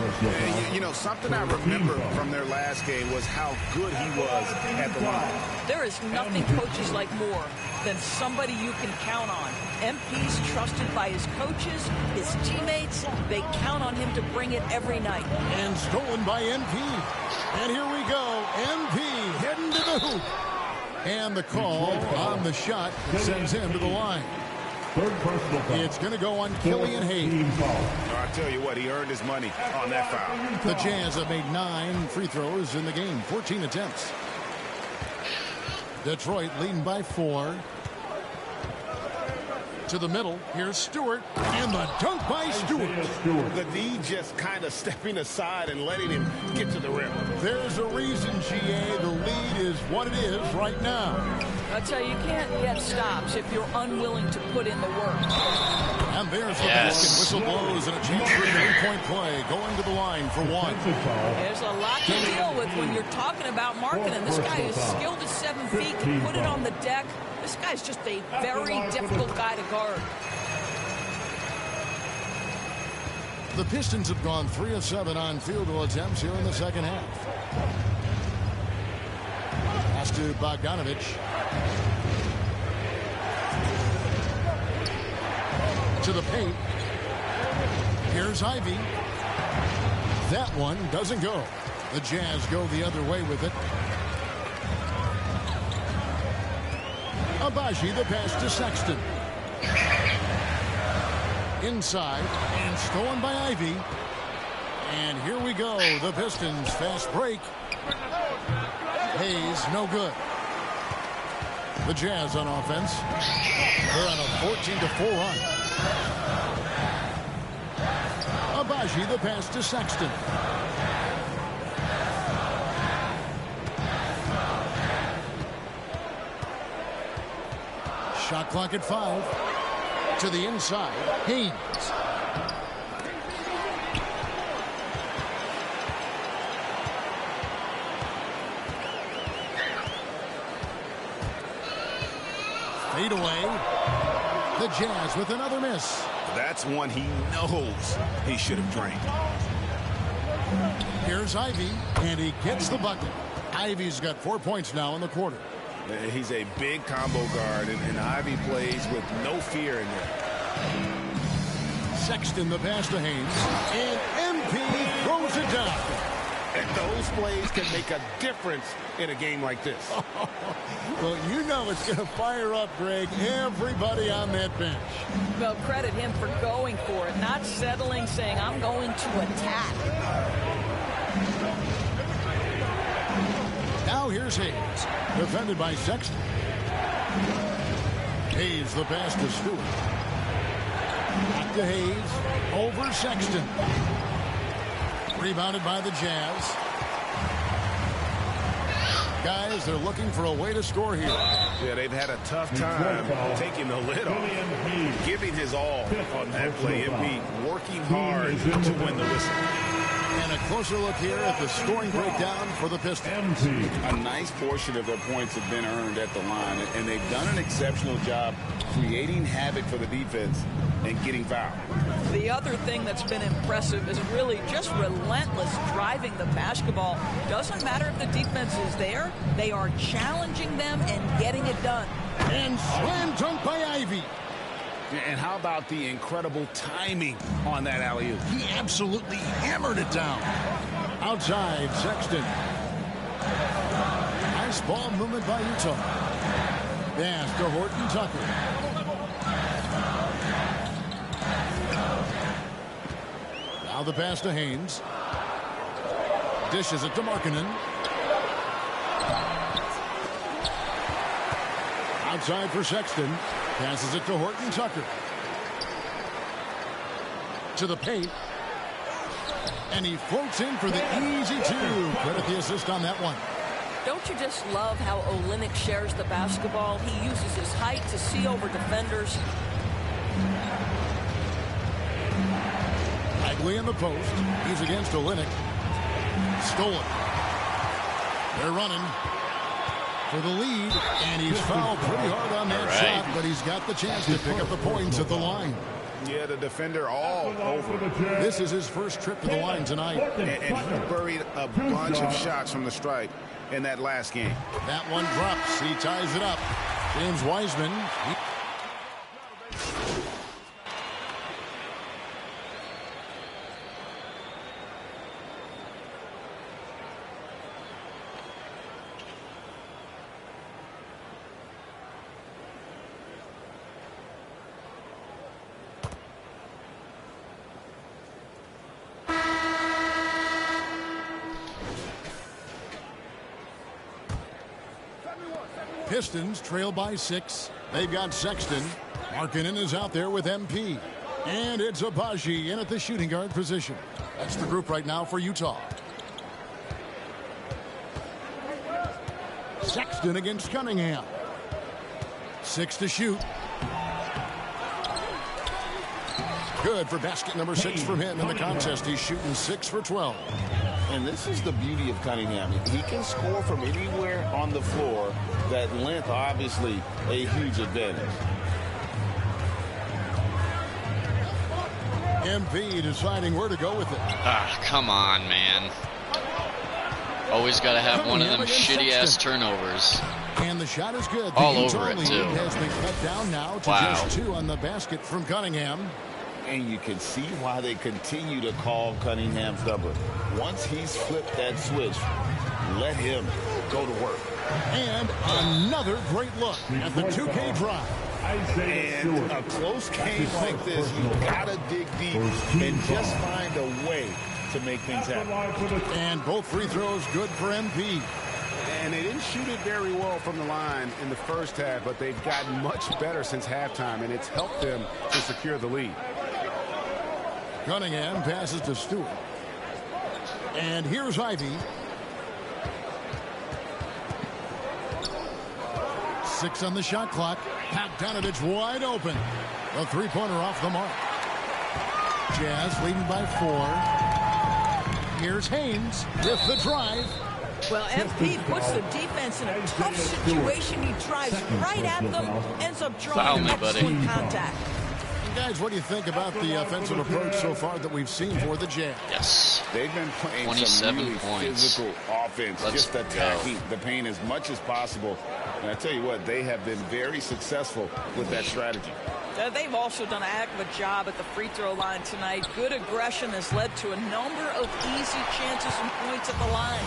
You know, something I remember from their last game was how good he was at the line. There is nothing coaches like more than somebody you can count on. MP's trusted by his coaches, his teammates. They count on him to bring it every night. And stolen by MP. And here we go. MP heading to the hoop. And the call on the shot that sends him to the line. It's going to go on Killian Hayes. I tell you what, he earned his money on that foul. The Jazz have made 9 free throws in the game, 14 attempts. Detroit leading by 4. To the middle, here's Stewart, and the dunk by Stewart. The D just kind of stepping aside and letting him get to the rim. There's a reason, GA, the lead is what it is right now. I tell you, you can't get stops if you're unwilling to put in the work. And there's the basket. Whistle blows and a chance for a 3-point play. Going to the line for 1. There's a lot to deal with when you're talking about Markkanen. This guy is skilled at 7 feet, can put it on the deck. This guy's just a very difficult guy to guard. The Pistons have gone 3 of 7 on field goal attempts here in the second half. Pass to Bogdanovich. To the paint. Here's Ivy. That one doesn't go. The Jazz go the other way with it. Abaji, the pass to Sexton. Inside and stolen by Ivy. And here we go. The Pistons fast break. Hayes, no good. The Jazz on offense. They're on a 14-4 run. Abaji, the pass to Sexton. Shot clock at 5. To the inside. Haynes. Fade away. The Jazz with another miss. That's one he knows he should have drained. Here's Ivy, and he gets the bucket. Ivy's got 4 points now in the quarter. He's a big combo guard, and Ivy plays with no fear in there. Sexton, the pass to Haynes, and MP throws it down. And those plays can make a difference in a game like this. Well, you know it's going to fire up, Greg, everybody on that bench. Well, credit him for going for it, not settling, saying, I'm going to attack. now here's Hayes. Defended by Sexton. Hayes the pass to Stewart. Back to Hayes. Over Sexton. Rebounded by the Jazz. Guys, they're looking for a way to score here. Yeah, they've had a tough time taking the lid off, giving his all on that play. MP working hard to win the whistle. And a closer look here at the scoring breakdown for the Pistons. A nice portion of their points have been earned at the line, and they've done an exceptional job creating havoc for the defense and getting fouled. The other thing that's been impressive is really just relentless driving the basketball. Doesn't matter if the defense is there, they are challenging them and getting it done. And slam dunk by Ivy. And how about the incredible timing on that alley-oop? He absolutely hammered it down. Outside, Sexton. Nice ball movement by Utah. Pass to Horton Tucker. Now the pass to Haynes. Dishes it to Markkanen. Outside for Sexton. Passes it to Horton Tucker. To the paint. And he floats in for the easy two. Credit the assist on that one. Don't you just love how Olynyk shares the basketball? He uses his height to see over defenders. Bagley in the post. He's against Olynyk. Stolen. They're running for the lead, and he's fouled pretty hard on that shot, but he's got the chance to pick up the points at the line. Yeah, the defender all over. This is his first trip to the line tonight. And he buried a bunch of shots from the stripe in that last game. That one drops. He ties it up. James Wiseman. Pistons trail by 6. They've got Sexton. Markkanen is out there with MP. And it's Abaji in at the shooting guard position. That's the group right now for Utah. Sexton against Cunningham. 6 to shoot. Good for basket number 6 from him in the contest. He's shooting 6 for 12. And this is the beauty of Cunningham. He can score from anywhere on the floor. That length, obviously, a huge advantage. MP deciding where to go with it. Ah, come on, man. Always got to have one of them shitty-ass turnovers. And the shot is good. All over it, too. Has been cut down now to just 2 on the basket from Cunningham. And you can see why they continue to call Cunningham's number. Once he's flipped that switch, let him go to work. And another great look at the 2K drive. And a close game like this, you've got to dig deep and just find a way to make things happen. And both free throws good for MP. And they didn't shoot it very well from the line in the first half, but they've gotten much better since halftime, and it's helped them to secure the lead. Cunningham passes to Stewart. And here's Ivy. 6 on the shot clock. Bogdanovich wide open. A three-pointer off the mark. Jazz leading by 4. Here's Haynes with the drive. Well, MP puts the defense in a tough situation. He drives right at them, ends up drawing excellent contact. Guys, what do you think about the offensive approach so far that we've seen for the Jazz? Yes. They've been playing 27 some really points. physical offense, just attacking the paint as much as possible. And I tell you what, they have been very successful with that strategy. They've also done a heck of a job at the free throw line tonight. Good aggression has led to a number of easy chances and points at the line.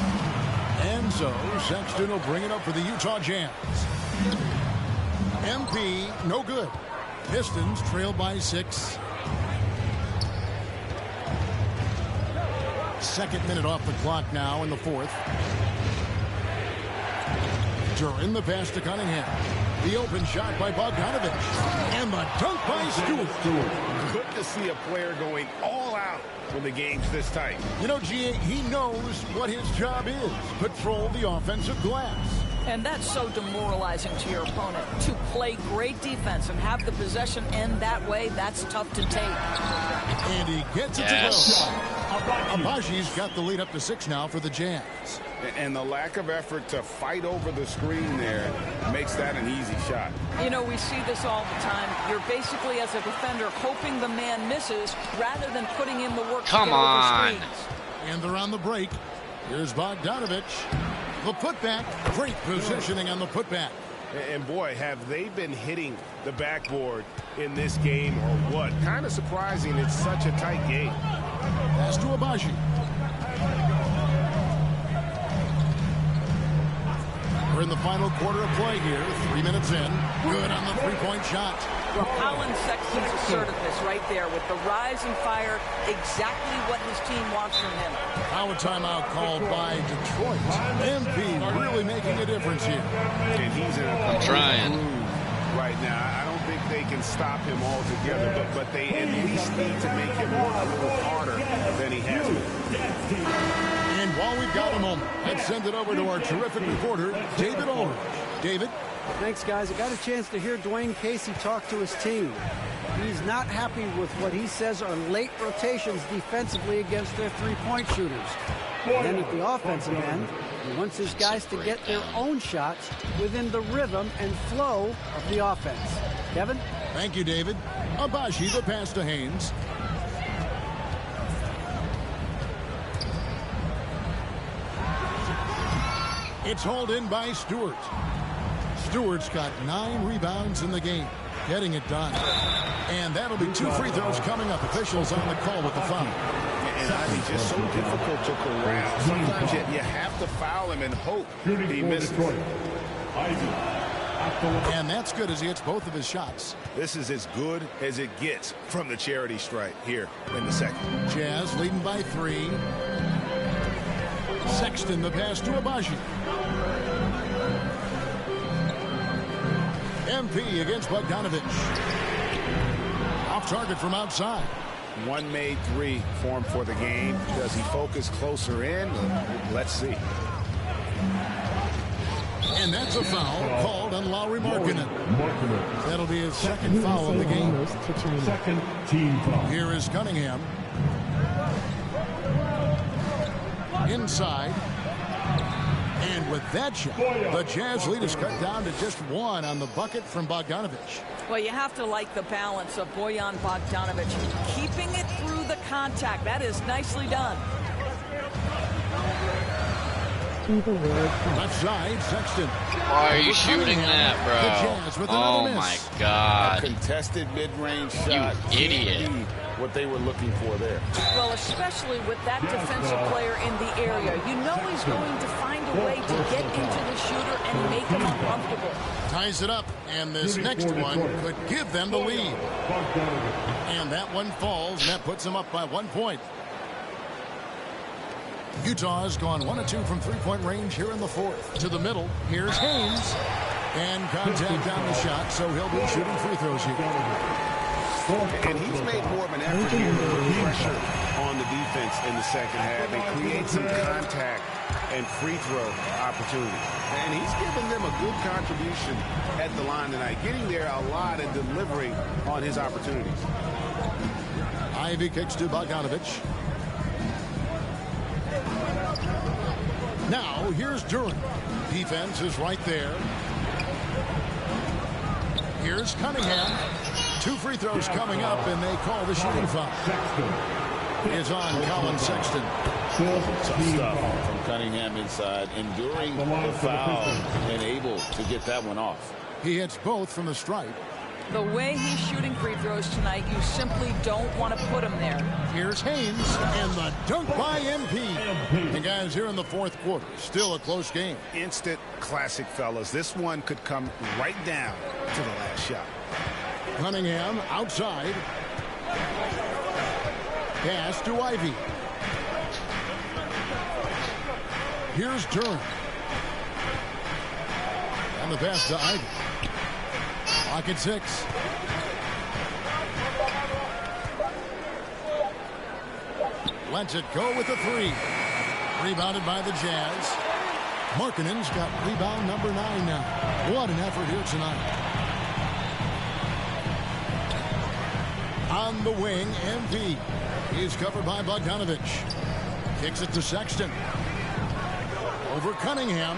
And so Sexton will bring it up for the Utah Jazz. MP, no good. Pistons trail by 6. Second minute off the clock now in the 4th. Durin the pass to Cunningham. The open shot by Bogdanovich. And the dunk by Stewart. Good to see a player going all out when the game's this tight. You know, G.A., he knows what his job is. Patrol the offensive glass. And that's so demoralizing to your opponent. To play great defense and have the possession end that way, that's tough to take. And he gets it to go. Abaji's got the lead up to 6 now for the Jazz. And the lack of effort to fight over the screen there makes that an easy shot. You know, we see this all the time. You're basically, as a defender, hoping the man misses rather than putting in the work to get over screens. And they're on the break. Here's Bogdanovich. The putback. Great positioning on the putback. And boy, have they been hitting the backboard in this game or what? Kind of surprising it's such a tight game. Pass to Abaji. We're in the final quarter of play here. 3 minutes in. Good on the three-point shot. Well, Colin Sexton's assertiveness right there with the rise and fire, exactly what his team wants from him. Now a timeout called by Detroit. MP really making a difference here. And he's in a trying right now. I don't think they can stop him altogether, but they at least need to make him work a little harder than he has been. And while we've got a moment, let's send it over to our terrific reporter, David Ulrich. David? Thanks, guys. I got a chance to hear Dwayne Casey talk to his team. He's not happy with what he says are late rotations defensively against their three-point shooters. And then at the offensive end, he wants his guys to get their own shots within the rhythm and flow of the offense. Kevin? Thank you, David. Abaji, the pass to Haynes. It's hauled in by Stewart. Stewart's got 9 rebounds in the game, getting it done. And that'll be 2 free throws coming up. Officials on the call with the foul. And Ivy just so difficult to corral. Sometimes you have to foul him and hope he misses. And that's good as he hits both of his shots. This is as good as it gets from the charity stripe here in the second. Jazz leading by 3. Sexton the pass to Abaji. MP against Bogdanovich. Off target from outside. One made 3 for him for the game. Does he focus closer in? Let's see. And that's a foul called on Lauri Markkanen. That'll be his second foul of the game. Second team foul. Here is Cunningham. Inside. And with that shot, the Jazz lead is cut down to just 1 on the bucket from Bogdanovich. Well, you have to like the balance of Bojan Bogdanovich. Keeping it through the contact. That is nicely done. Left side, Sexton. Why are you shooting that, bro? Oh, my God. A contested mid-range shot. You idiot. What they were looking for there. Well, especially with that defensive player in the area. You know he's going to find a way to get into the shooter and make him uncomfortable. Ties it up, and this next one could give them the lead. And that one falls, and that puts them up by 1 point. Utah's gone 1 of 2 from three-point range here in the fourth. To the middle, here's Haynes. And contact on the shot, so he'll be shooting free throws here. And he's made more of an effort here to put pressure on the defense in the second half and create some contact and free throw opportunities. And he's given them a good contribution at the line tonight, getting there a lot and delivering on his opportunities. Ivy kicks to Bogdanovich. Now, here's Durin. Defense is right there. Here's Cunningham. 2 free throws coming up, and they call the shooting foul. Is on Colin Sexton. Tough stuff from Cunningham inside, enduring the foul and able to get that one off. He hits both from the stripe. The way he's shooting free throws tonight, you simply don't want to put him there. Here's Haynes, and the dunk by MP. And guys, here in the fourth quarter, still a close game. Instant classic, fellas. This one could come right down to the last shot. Cunningham outside. Pass to Ivy. Here's Durin. And the pass to Ivy. Clock at 6. Lets it go with the 3. Rebounded by the Jazz. Markkanen's got rebound number 9 now. What an effort here tonight. On the wing, MP. He's covered by Bogdanovich. Kicks it to Sexton. Over Cunningham.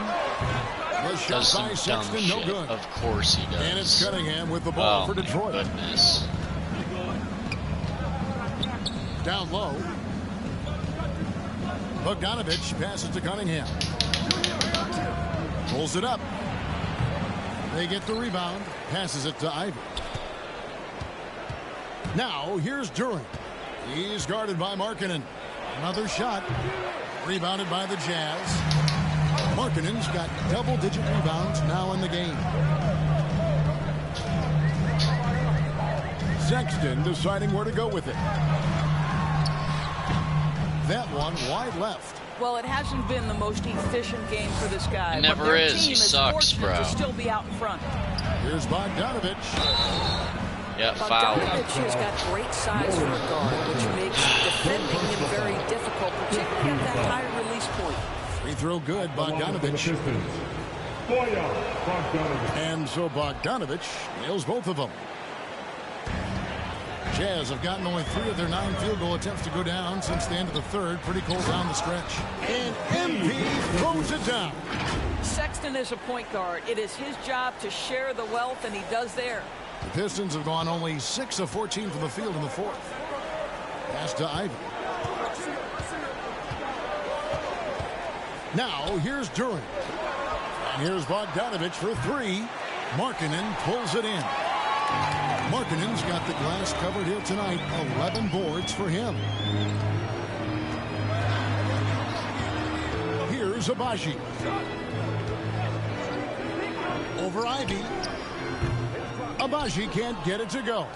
The shot by Sexton, no good. Of course he does. And it's Cunningham with the ball for Detroit. My goodness. Down low. Bogdanovich passes to Cunningham. Pulls it up. They get the rebound. Passes it to Ivy. Now here's Duran. He's guarded by Markkanen. Another shot. Rebounded by the Jazz. Markkanen's got double-digit rebounds now in the game. Sexton deciding where to go with it. That one wide left. Well, it hasn't been the most efficient game for this guy. It never but their is. Team He is sucks, fortunate bro. to still be out in front. Here's Bogdanovich. Yeah, foul. Bogdanovich has got great size for a guard, which makes defending him very difficult, particularly at that high release point. Free throw good, Bogdanovich. And so Bogdanovich nails both of them. Jazz have gotten only 3 of their 9 field goal attempts to go down since the end of the third. Pretty cold down the stretch. And MP throws it down. Sexton is a point guard. It is his job to share the wealth, and he does there. The Pistons have gone only 6 of 14 from the field in the fourth. Pass to Ivy. Now here's Duran. And here's Bogdanovich for 3. Markkanen pulls it in. Markkanen's got the glass covered here tonight. 11 boards for him. Here's Abaji. Over Ivy. Abaji can't get it to go.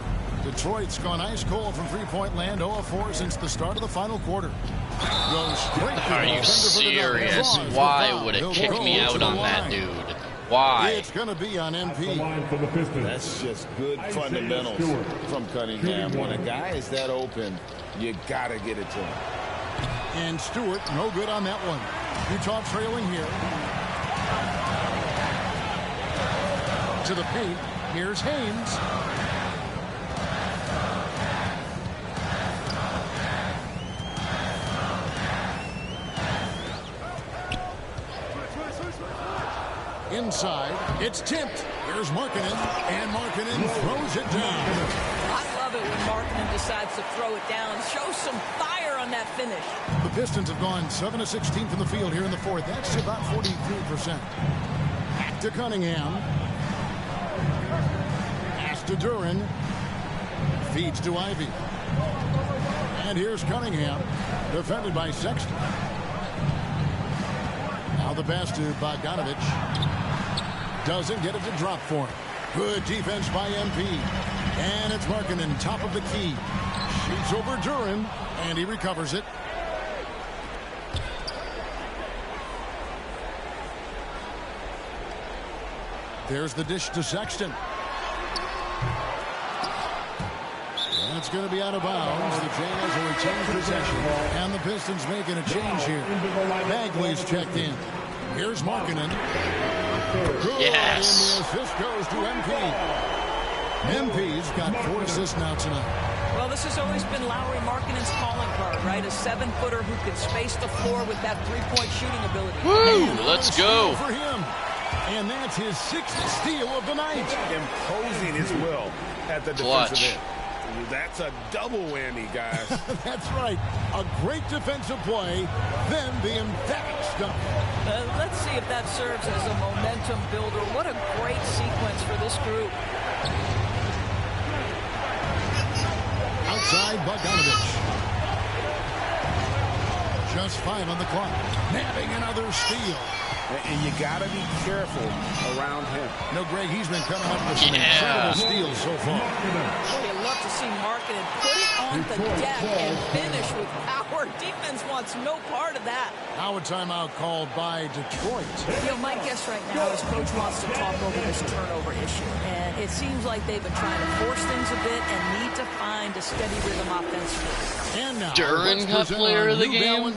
Detroit's gone ice cold from three-point land, 0 of 4 since the start of the final quarter. Goes straight to Are you serious? Why would it kick me out on that dude? Why? It's going to be on MP. That's just good fundamentals from Cunningham. When a guy is that open, you got to get it to him. And Stewart, no good on that one. Utah trailing here. To the paint. Here's Haynes. Inside, it's tipped. Here's Markkanen, and Markkanen throws it down. I love it when Markkanen decides to throw it down. Show some fire on that finish. The Pistons have gone 7 of 16 from the field here in the fourth. That's about 43%. Back to Cunningham. Pass to Duran. Feeds to Ivy. And here's Cunningham, defended by Sexton. Now the pass to Bogdanovich. Doesn't get it to drop for him. Good defense by MP. And it's Markkanen, top of the key. Shoots over Duran, and he recovers it. There's the dish to Sexton. And it's going to be out of bounds. The Jazz will retain possession. And the Pistons making a change here. Bagley's checked in. Here's Markkanen. Good. Yes. And the assist goes to MP. MP's got 4 assists now tonight. Well, this has always been Lauri Markkanen's calling card, right? A 7-footer who can space the floor with that 3-point shooting ability. Woo! Let's go. For him. And that's his 6th steal of the night. Imposing his will at the Clutch. defensive end. That's a double whammy, guys. That's right. A great defensive play, then the emphatic stuff. Let's see if that serves as a momentum builder. What a great sequence for this group. Outside, Bogdanovich. Just 5 on the clock. Nabbing another steal. And you got to be careful around him. No, Greg, he's been coming up with some incredible steals so far. Boy, you love to see Markkanen put it on the deck and finish with power. Defense wants no part of that. Now a timeout called by Detroit. You know, my guess right now is Coach wants to talk over this turnover issue. And it seems like they've been trying to force things a bit and need to find a steady rhythm offensively. And now, Duren got player of the game.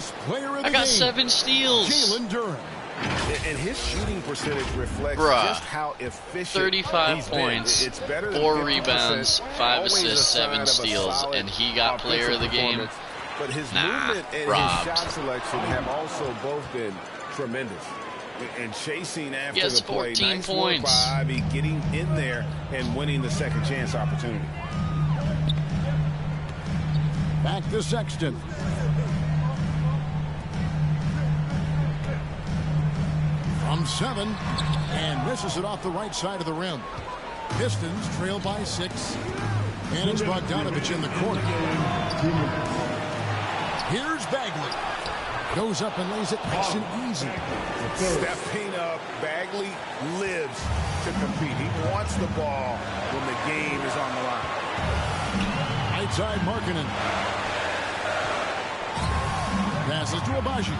I got 7 steals. Jalen Duren. And his shooting percentage reflects just how efficient 35 he's points, been. It's better than 4 50%, rebounds, 5 always a assists, sign 7 of a steals, solid and he got player of the game. offensive performance. But his movement and robbed. his shot selection have also both been tremendous. And chasing after Yes, the play, 14 nice work points. by Ivy, getting in there and winning the second chance opportunity. Back to Sexton. From 7, and misses it off the right side of the rim. Pistons trail by 6, and it's Bogdanovich in the corner. Here's Bagley. Goes up and lays it nice and easy. Stepping up, Bagley lives to compete. He wants the ball when the game is on the line. Right side, Markkanen. Passes to Abaji.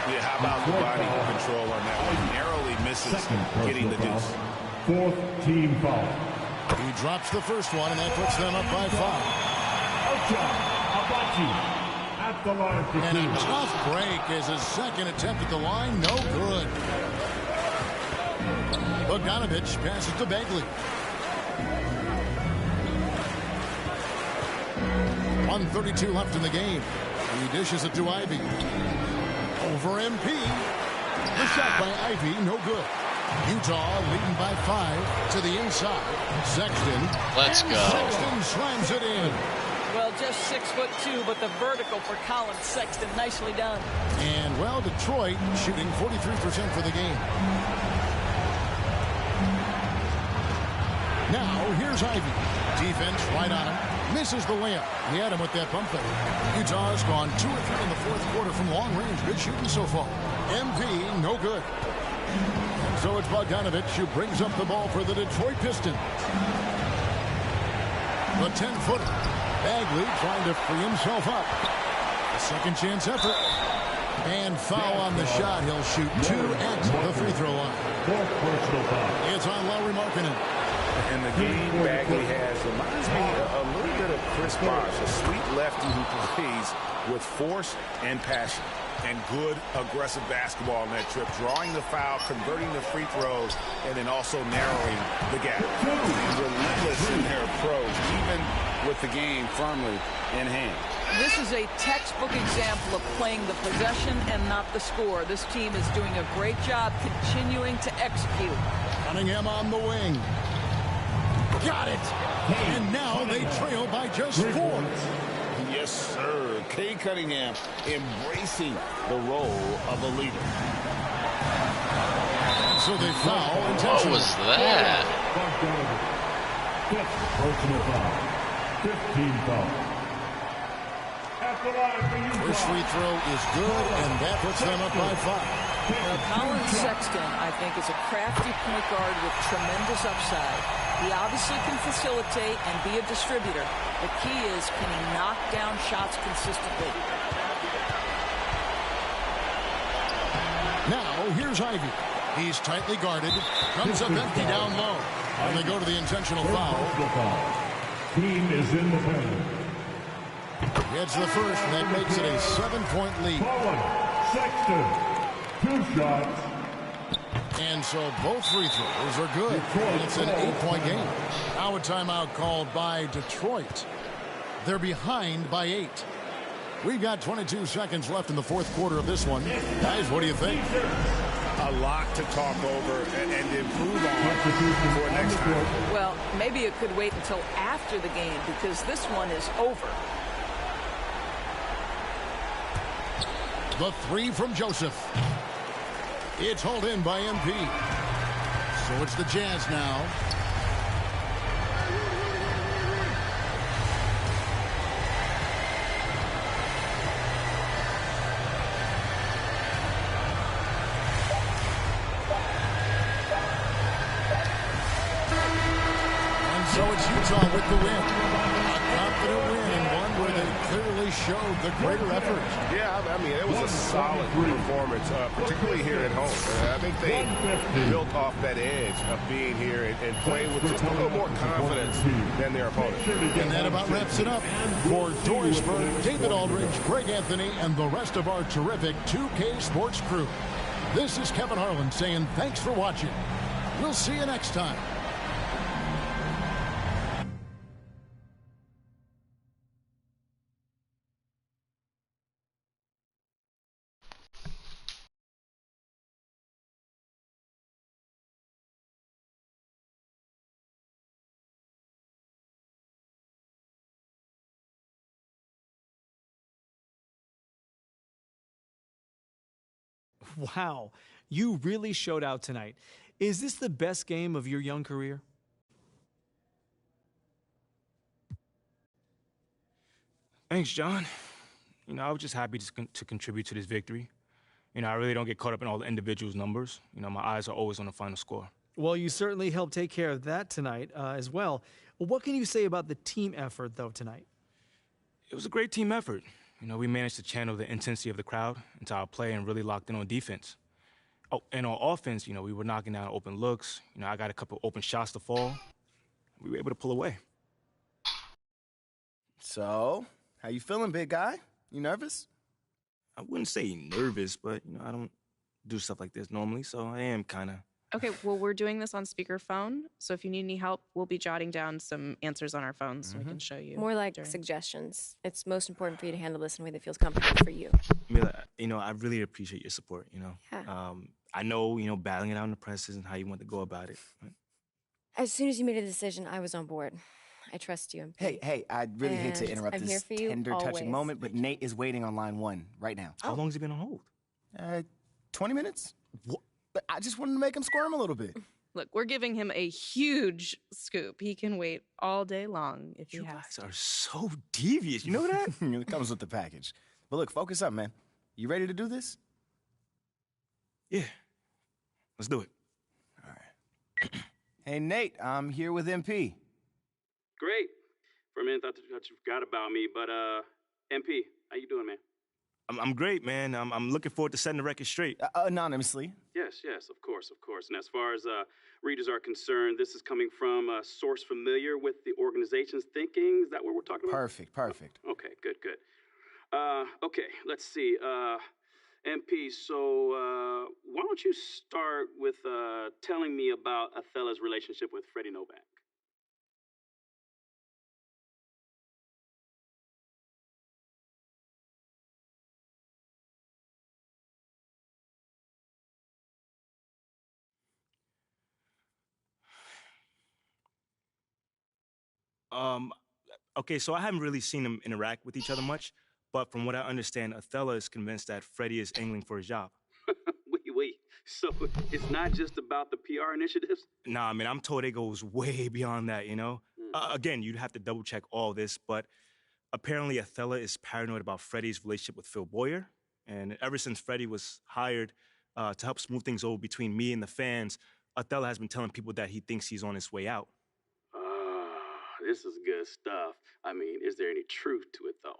Yeah, how about the body control on that one? Narrowly misses getting the deuce. 4th team foul. He drops the first one, and that puts them up by 5. Abaji at the line for And a 2. tough break as his second attempt at the line. No good. Bogdanovich passes to Bagley. 1:32 left in the game. He dishes it to Ivy. Over MP. The shot by Ivy, no good. Utah leading by 5 to the inside. Sexton. Let's go. Sexton slams it in. Well, just 6'2", but the vertical for Colin Sexton, nicely done. And, well, Detroit shooting 43% for the game. Now, here's Ivy. Defense right on him. Misses the layup. He had him with that bump fake. Utah's gone 2 or 3 in the fourth quarter from long range. Good shooting so far. MP, no good. So it's Bogdanovich who brings up the ball for the Detroit Pistons. The 10-footer. Bagley trying to free himself up. A second chance effort. And foul on the shot. He'll shoot 2 at the free throw line. It's on Lauri Markkanen. And the game Bagley has reminds me a little bit of Chris Bosh, a sweet lefty who plays with force and passion. And good, aggressive basketball on that trip. Drawing the foul, converting the free throws, and then also narrowing the gap. Relentless in their approach, even with the game firmly in hand. This is a textbook example of playing the possession and not the score. This team is doing a great job continuing to execute. Cunningham on the wing. Got it. And now they trail by just 4. Yes, sir. Kay Cunningham embracing the role of a leader. So they foul intentionally. What was that? 5th personal foul. 15 foul. At the line for Utah. First free throw is good, and that puts them up by 5. Well, Colin Sexton, I think, is a crafty point guard with tremendous upside. He obviously can facilitate and be a distributor. The key is, can he knock down shots consistently? Now, here's Ivy. He's tightly guarded. Comes up empty down low. And they go to the intentional foul. Team is in the penalty. Gets the first, and that makes it a 7-point lead. Sexton, 2 shots. And so both free throws are good. And it's an 8-point game. Now a timeout called by Detroit. They're behind by 8. We've got 22 seconds left in the fourth quarter of this one. Guys, what do you think? A lot to talk over and improve on for next time. Well, maybe it could wait until after the game because this one is over. The 3 from Joseph. It's hauled in by MP. So it's the Jazz now. So it's Utah with the win. A confident win and one where they clearly showed the greater effort. Yeah, I mean, it was a solid performance, particularly here at home. I think they built off that edge of being here and playing with just a little more confidence than their opponent. And that about wraps it up. For Dorisburg, David Aldridge, Greg Anthony, and the rest of our terrific 2K Sports crew. This is Kevin Harlan saying thanks for watching. We'll see you next time. Wow, you really showed out tonight. Is this the best game of your young career? Thanks, John. I was just happy to contribute to this victory. I really don't get caught up in all the individuals' numbers. My eyes are always on the final score. Well, you certainly helped take care of that tonight as well. What can you say about the team effort, though, tonight? It was a great team effort. We managed to channel the intensity of the crowd into our play and really locked in on defense. Oh, and on offense, we were knocking down open looks. I got a couple open shots to fall. We were able to pull away. So, how you feeling, big guy? You nervous? I wouldn't say nervous, but, I don't do stuff like this normally, so I am kind of... Okay, well, we're doing this on speakerphone, so if you need any help, we'll be jotting down some answers on our phones so we can show you. More like suggestions. It's most important for you to handle this in a way that feels comfortable for you. Mila, I really appreciate your support, Yeah. I know, battling it out in the press isn't how you want to go about it. But... As soon as you made a decision, I was on board. I trust you. Hey, I really hate to interrupt I'm this here for you tender, always. touching moment, but Nate is waiting on line 1 right now. How long has he been on hold? 20 minutes. What? But I just wanted to make him squirm a little bit. Look, we're giving him a huge scoop. He can wait all day long if he has. You guys are so devious. You know that? It comes with the package. But look, focus up, man. You ready to do this? Yeah. Let's do it. All right. Hey, Nate, I'm here with MP. Great. For a minute, I thought you forgot about me, but MP, how you doing, man? I'm great, man. I'm looking forward to setting the record straight. Anonymously. Yes, of course. And as far as readers are concerned, this is coming from a source familiar with the organization's thinking. Is that what we're talking about? Perfect. Okay, good. Okay, let's see. MP, so why don't you start with telling me about Othello's relationship with Freddie Novak? Okay, so I haven't really seen them interact with each other much, but from what I understand, Othello is convinced that Freddie is angling for his job. Wait. So it's not just about the PR initiatives? Nah, man, I'm told it goes way beyond that, Again, you'd have to double check all this, but apparently Othello is paranoid about Freddie's relationship with Phil Boyer. And ever since Freddie was hired to help smooth things over between me and the fans, Othello has been telling people that he thinks he's on his way out. This is good stuff. I mean, is there any truth to it, though?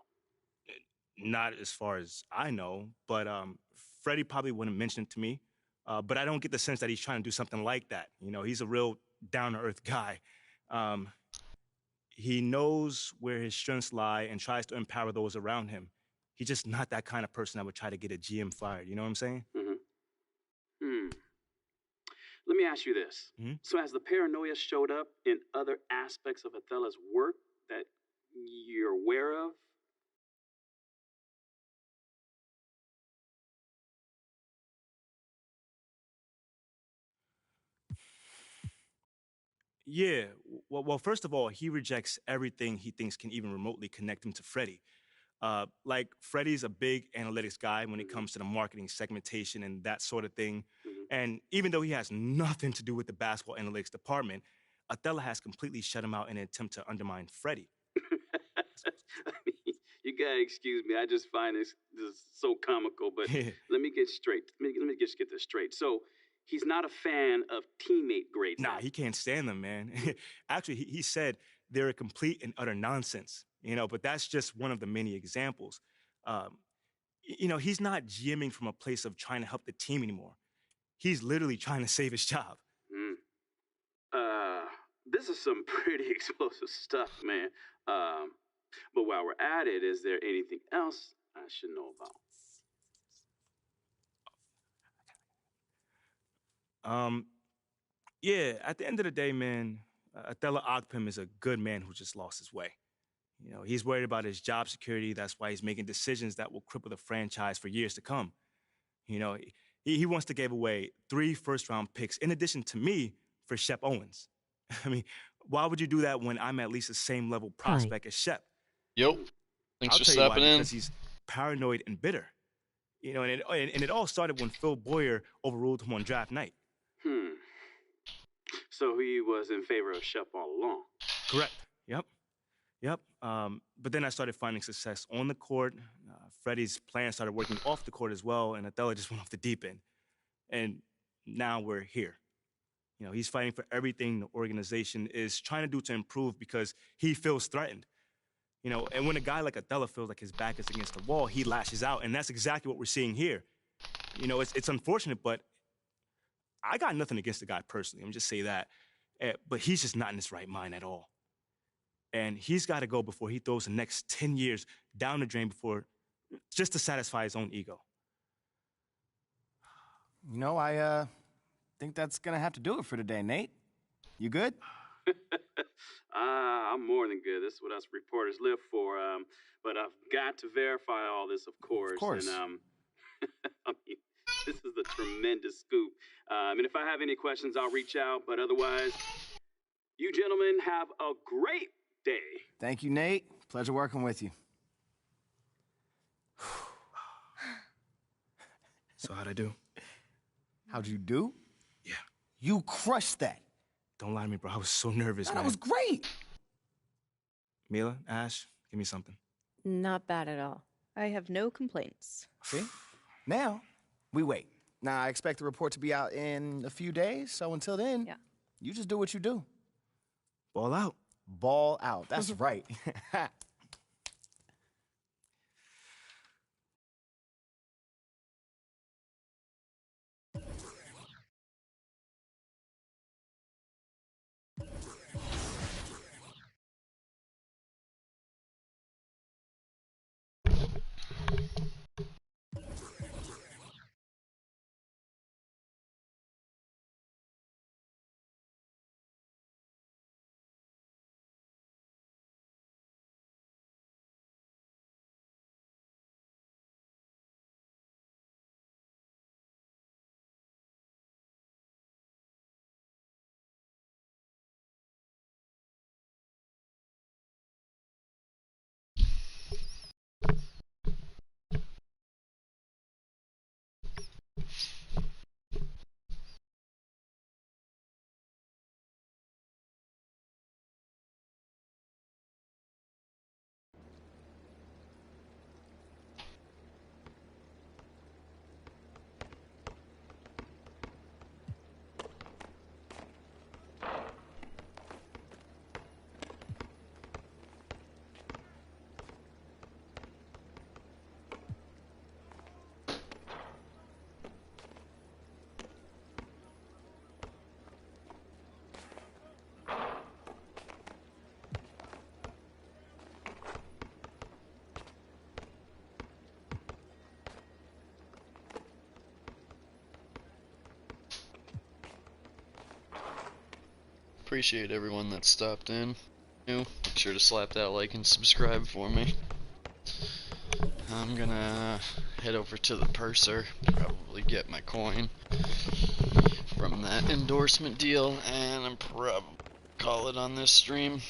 Not as far as I know, but Freddie probably wouldn't mention it to me. But I don't get the sense that he's trying to do something like that. He's a real down-to-earth guy. He knows where his strengths lie and tries to empower those around him. He's just not that kind of person that would try to get a GM fired. You know what I'm saying? Let me ask you this. So has the paranoia showed up in other aspects of Othello's work that you're aware of? Yeah. Well, first of all, he rejects everything he thinks can even remotely connect him to Freddie. Like, Freddie's a big analytics guy when it comes to the marketing segmentation and that sort of thing. And even though he has nothing to do with the basketball analytics department, Othello has completely shut him out in an attempt to undermine Freddie. I mean, you gotta excuse me. I just find this so comical. But let me get straight. Let me just get this straight. So he's not a fan of teammate grades. Nah, he can't stand them, man. Actually, he said they're a complete and utter nonsense, but that's just one of the many examples. He's not GMing from a place of trying to help the team anymore. He's literally trying to save his job. This is some pretty explosive stuff, man. But while we're at it, is there anything else I should know about? Yeah, at the end of the day, man, Attila Akpim is a good man who just lost his way. He's worried about his job security. That's why he's making decisions that will cripple the franchise for years to come. He wants to give away 3 first-round picks in addition to me for Shep Owens. I mean, why would you do that when I'm at least the same level prospect as Shep? Yep. Thanks for I'll tell you why, stopping in. because he's paranoid and bitter. And it all started when Phil Boyer overruled him on draft night. So he was in favor of Shep all along. Correct. Yep. But then I started finding success on the court. Freddie's plan started working off the court as well, and Attila just went off the deep end. And now we're here. He's fighting for everything the organization is trying to do to improve because he feels threatened. And when a guy like Attila feels like his back is against the wall, he lashes out, and that's exactly what we're seeing here. It's unfortunate, but I got nothing against the guy personally. Let me just say that. But he's just not in his right mind at all. And he's got to go before he throws the next 10 years down the drain just to satisfy his own ego. I think that's going to have to do it for today, Nate. You good? I'm more than good. This is what us reporters live for. But I've got to verify all this, of course. Of course. And, I mean, this is a tremendous scoop. And if I have any questions, I'll reach out. But otherwise, you gentlemen have a great day. Thank you, Nate. Pleasure working with you. So how'd I do? How'd you do? Yeah. You crushed that. Don't lie to me, bro. I was so nervous, man. That was great. Mila, Ash, give me something. Not bad at all. I have no complaints. See? Now, we wait. Now, I expect the report to be out in a few days, so until then, you just do what you do. Ball out. Ball out. That's right. Appreciate everyone that stopped in. Make sure to slap that like and subscribe for me. I'm gonna head over to the purser, probably get my coin from that endorsement deal, and I'm probably call it on this stream.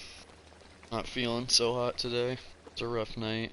Not feeling so hot today. It's a rough night.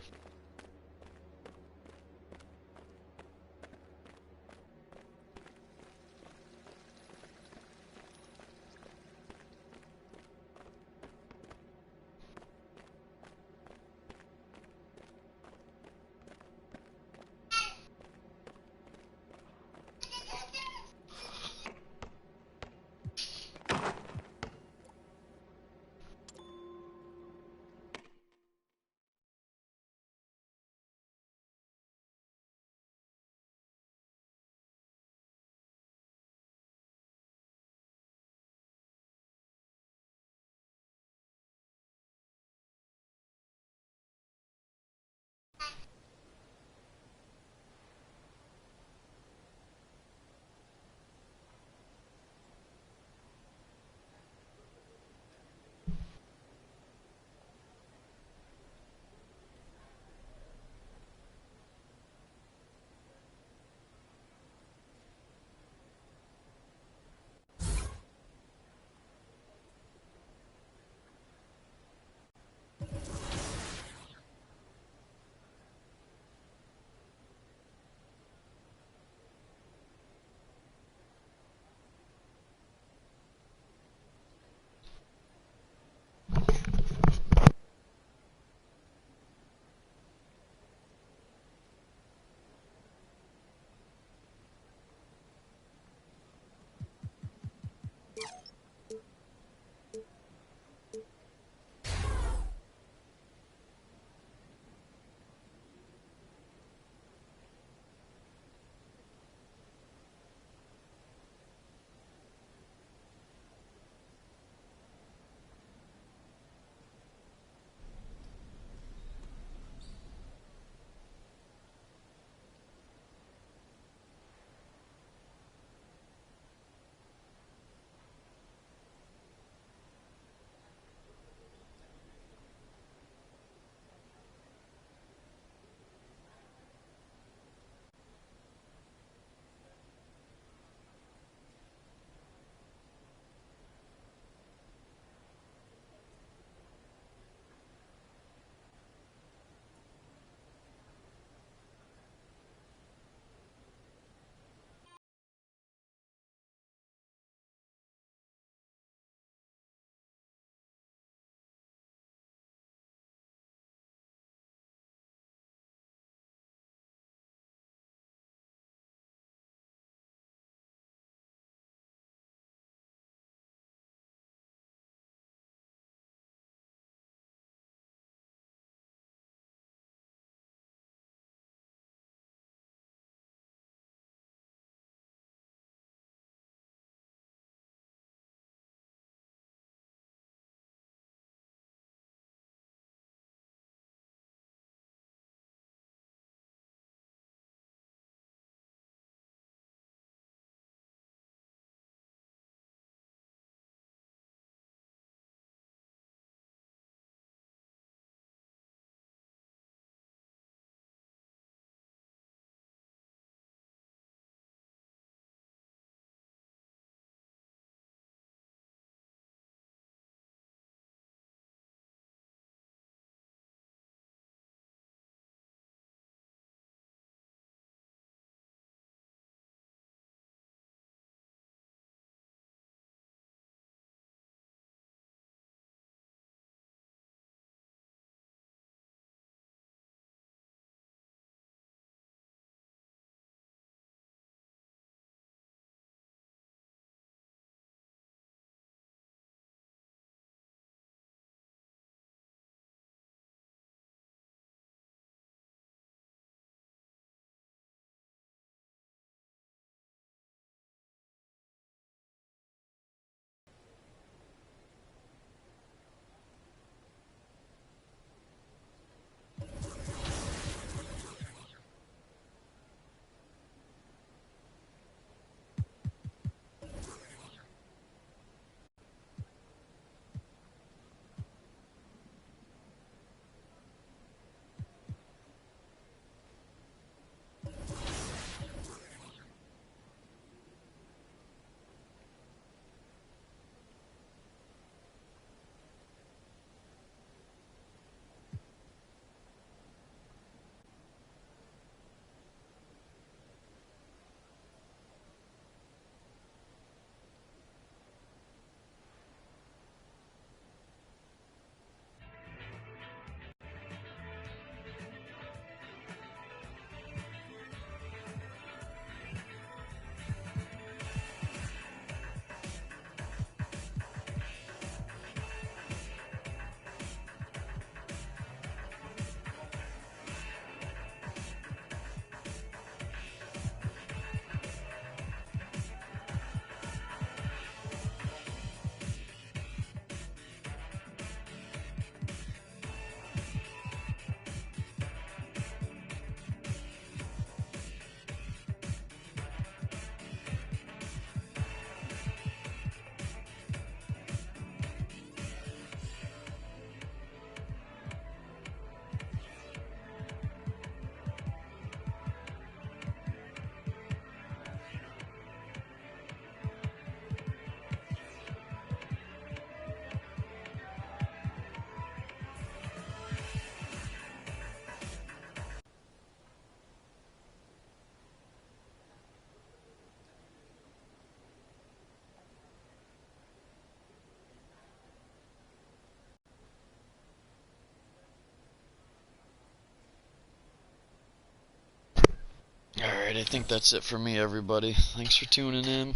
Alright, I think that's it for me, everybody. Thanks for tuning in.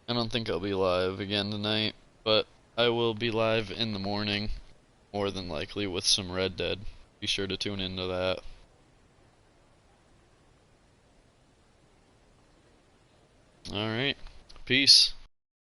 I don't think I'll be live again tonight, but I will be live in the morning, more than likely, with some Red Dead. Be sure to tune into that. Alright, peace.